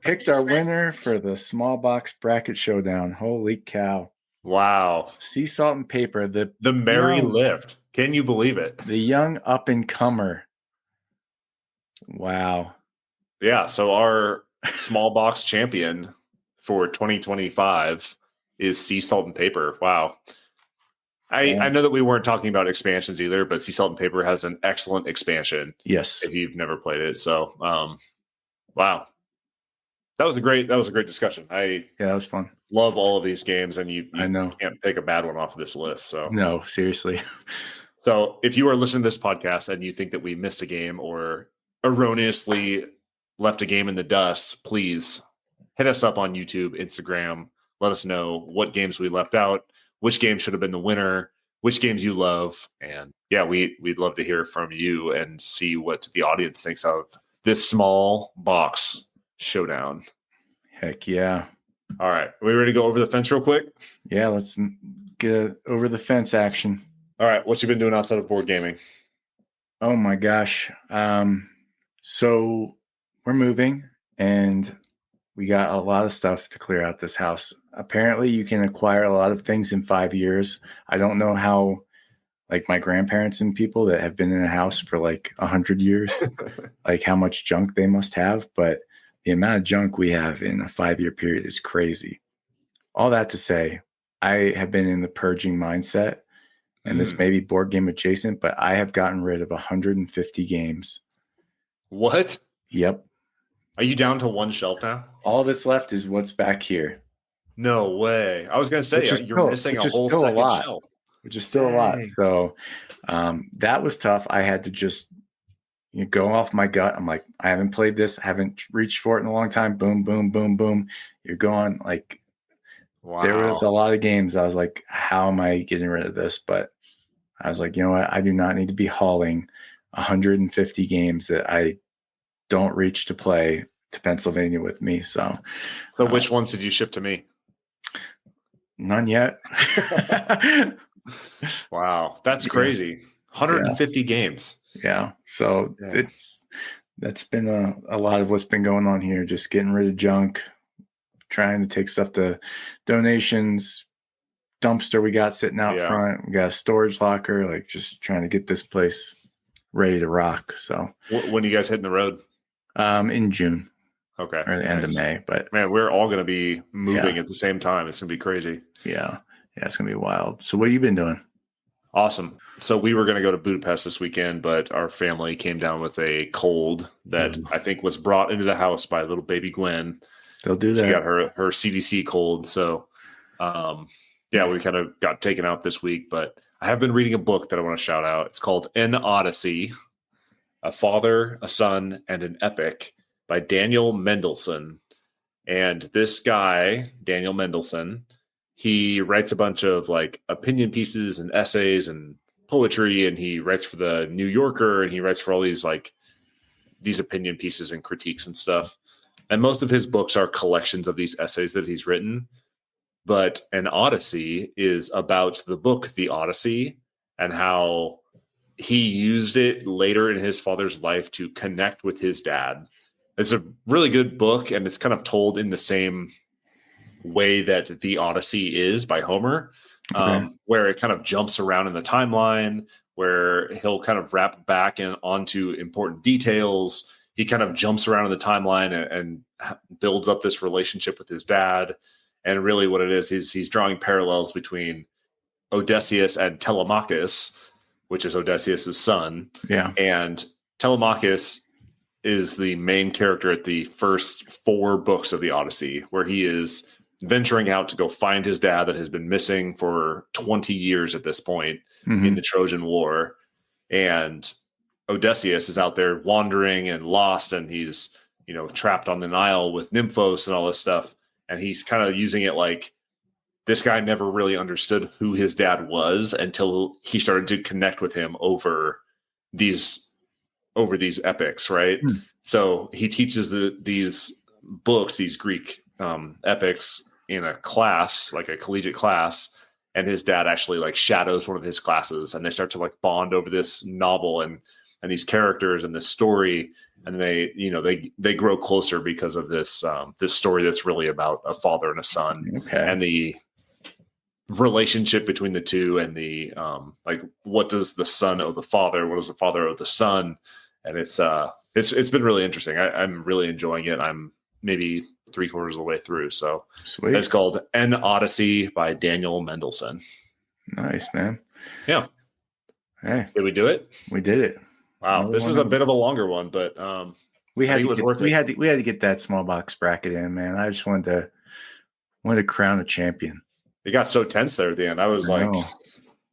picked our winner for the small box bracket showdown. Holy cow. Wow. Sea Salt and Paper. The Mary lift. Can you believe it? The young up and comer. Wow. Yeah. So our small box champion for 2025 is Sea Salt and Paper. Wow. I know that we weren't talking about expansions either, but Sea Salt and Paper has an excellent expansion. Yes. If you've never played it. So, wow. That was a great discussion. That was fun. Love all of these games, and you I know. can't take a bad one off of this list. So no, seriously. So if you are listening to this podcast and you think that we missed a game or erroneously left a game in the dust, please hit us up on YouTube, Instagram. Let us know what games we left out, which game should have been the winner, which games you love. And yeah, we'd love to hear from you and see what the audience thinks of this small box showdown. Heck yeah. All right. Are we ready to go over the fence real quick? Yeah, let's get over the fence action. All right. What you been doing outside of board gaming? Oh my gosh. So we're moving and we got a lot of stuff to clear out this house. Apparently you can acquire a lot of things in 5 years. I don't know how, like my grandparents and people that have been in a house for like 100 years, like how much junk they must have. But the amount of junk we have in a 5-year period is crazy. All that to say, I have been in the purging mindset. and this may be board game adjacent, but I have gotten rid of 150 games. What? Yep. Are you down to one shelf now? All that's left is what's back here. No way. I was going to say, you're missing a whole second shelf. Which is still a lot. So that was tough. I had to just go off my gut. I'm like, I haven't played this. I haven't reached for it in a long time. Boom, boom, boom, boom. You're going like, wow. There was a lot of games. I was like, how am I getting rid of this? But I was like, you know what? I do not need to be hauling 150 games that I don't reach to play to Pennsylvania with me. So which ones did you ship to me? None yet. Wow. That's crazy. 150 games. Yeah. So that's been a lot of what's been going on here. Just getting rid of junk, trying to take stuff to donations, dumpster we got sitting out front. We got a storage locker, like just trying to get this place ready to rock. So when are you guys hitting the road? In June. Okay. Or the end of May. But man, we're all going to be moving at the same time. It's going to be crazy. Yeah. Yeah, it's going to be wild. So what have you been doing? Awesome. So we were going to go to Budapest this weekend, but our family came down with a cold that I think was brought into the house by little baby Gwen. They'll do that. She got her CDC cold. So, we kind of got taken out this week, but I have been reading a book that I want to shout out. It's called An Odyssey, A Father, a Son, and an Epic by Daniel Mendelsohn. And this guy, Daniel Mendelsohn, he writes a bunch of like opinion pieces and essays and poetry, and he writes for the New Yorker, and he writes for all these like these opinion pieces and critiques and stuff. And most of his books are collections of these essays that he's written. But An Odyssey is about the book, The Odyssey, and how he used it later in his father's life to connect with his dad. It's a really good book, and it's kind of told in the same way that The Odyssey is by Homer, where it kind of jumps around in the timeline, where he'll kind of wrap back onto important details. He kind of jumps around in the timeline and builds up this relationship with his dad. And really what it is he's drawing parallels between Odysseus and Telemachus, which is Odysseus' son. Yeah. And Telemachus is the main character at the first 4 books of the Odyssey, where he is venturing out to go find his dad that has been missing for 20 years at this point in the Trojan War. And Odysseus is out there wandering and lost, and he's, trapped on the Nile with Nymphos and all this stuff. And he's kind of using it like this guy never really understood who his dad was until he started to connect with him over these epics, right? So he teaches these books, these Greek epics in a class, like a collegiate class, and his dad actually like shadows one of his classes, and they start to like bond over this novel and these characters and this story, and they grow closer because of this this story that's really about a father and a son, and the relationship between the two, and the like what does the son owe the father, what does the father owe the son, and it's been really interesting. I'm really enjoying it. I'm maybe 3/4 of the way through. So sweet. It's called An Odyssey by Daniel Mendelsohn. Nice, man. Yeah. Hey, did we do it? We did it. Wow. This is a bit of a longer one, but we had to get that small box bracket in, man. I just wanted to crown a champion. It got so tense there at the end. I was like,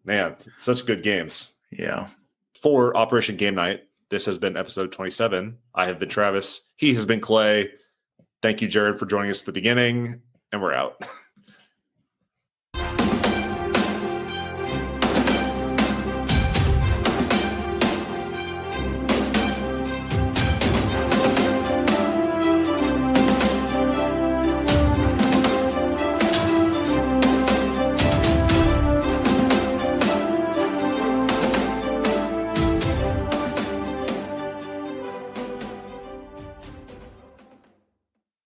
man, such good games. Yeah. For Operation Game Night, this has been episode 27. I have been Travis. He has been Clay. Thank you, Jared, for joining us at the beginning, and we're out.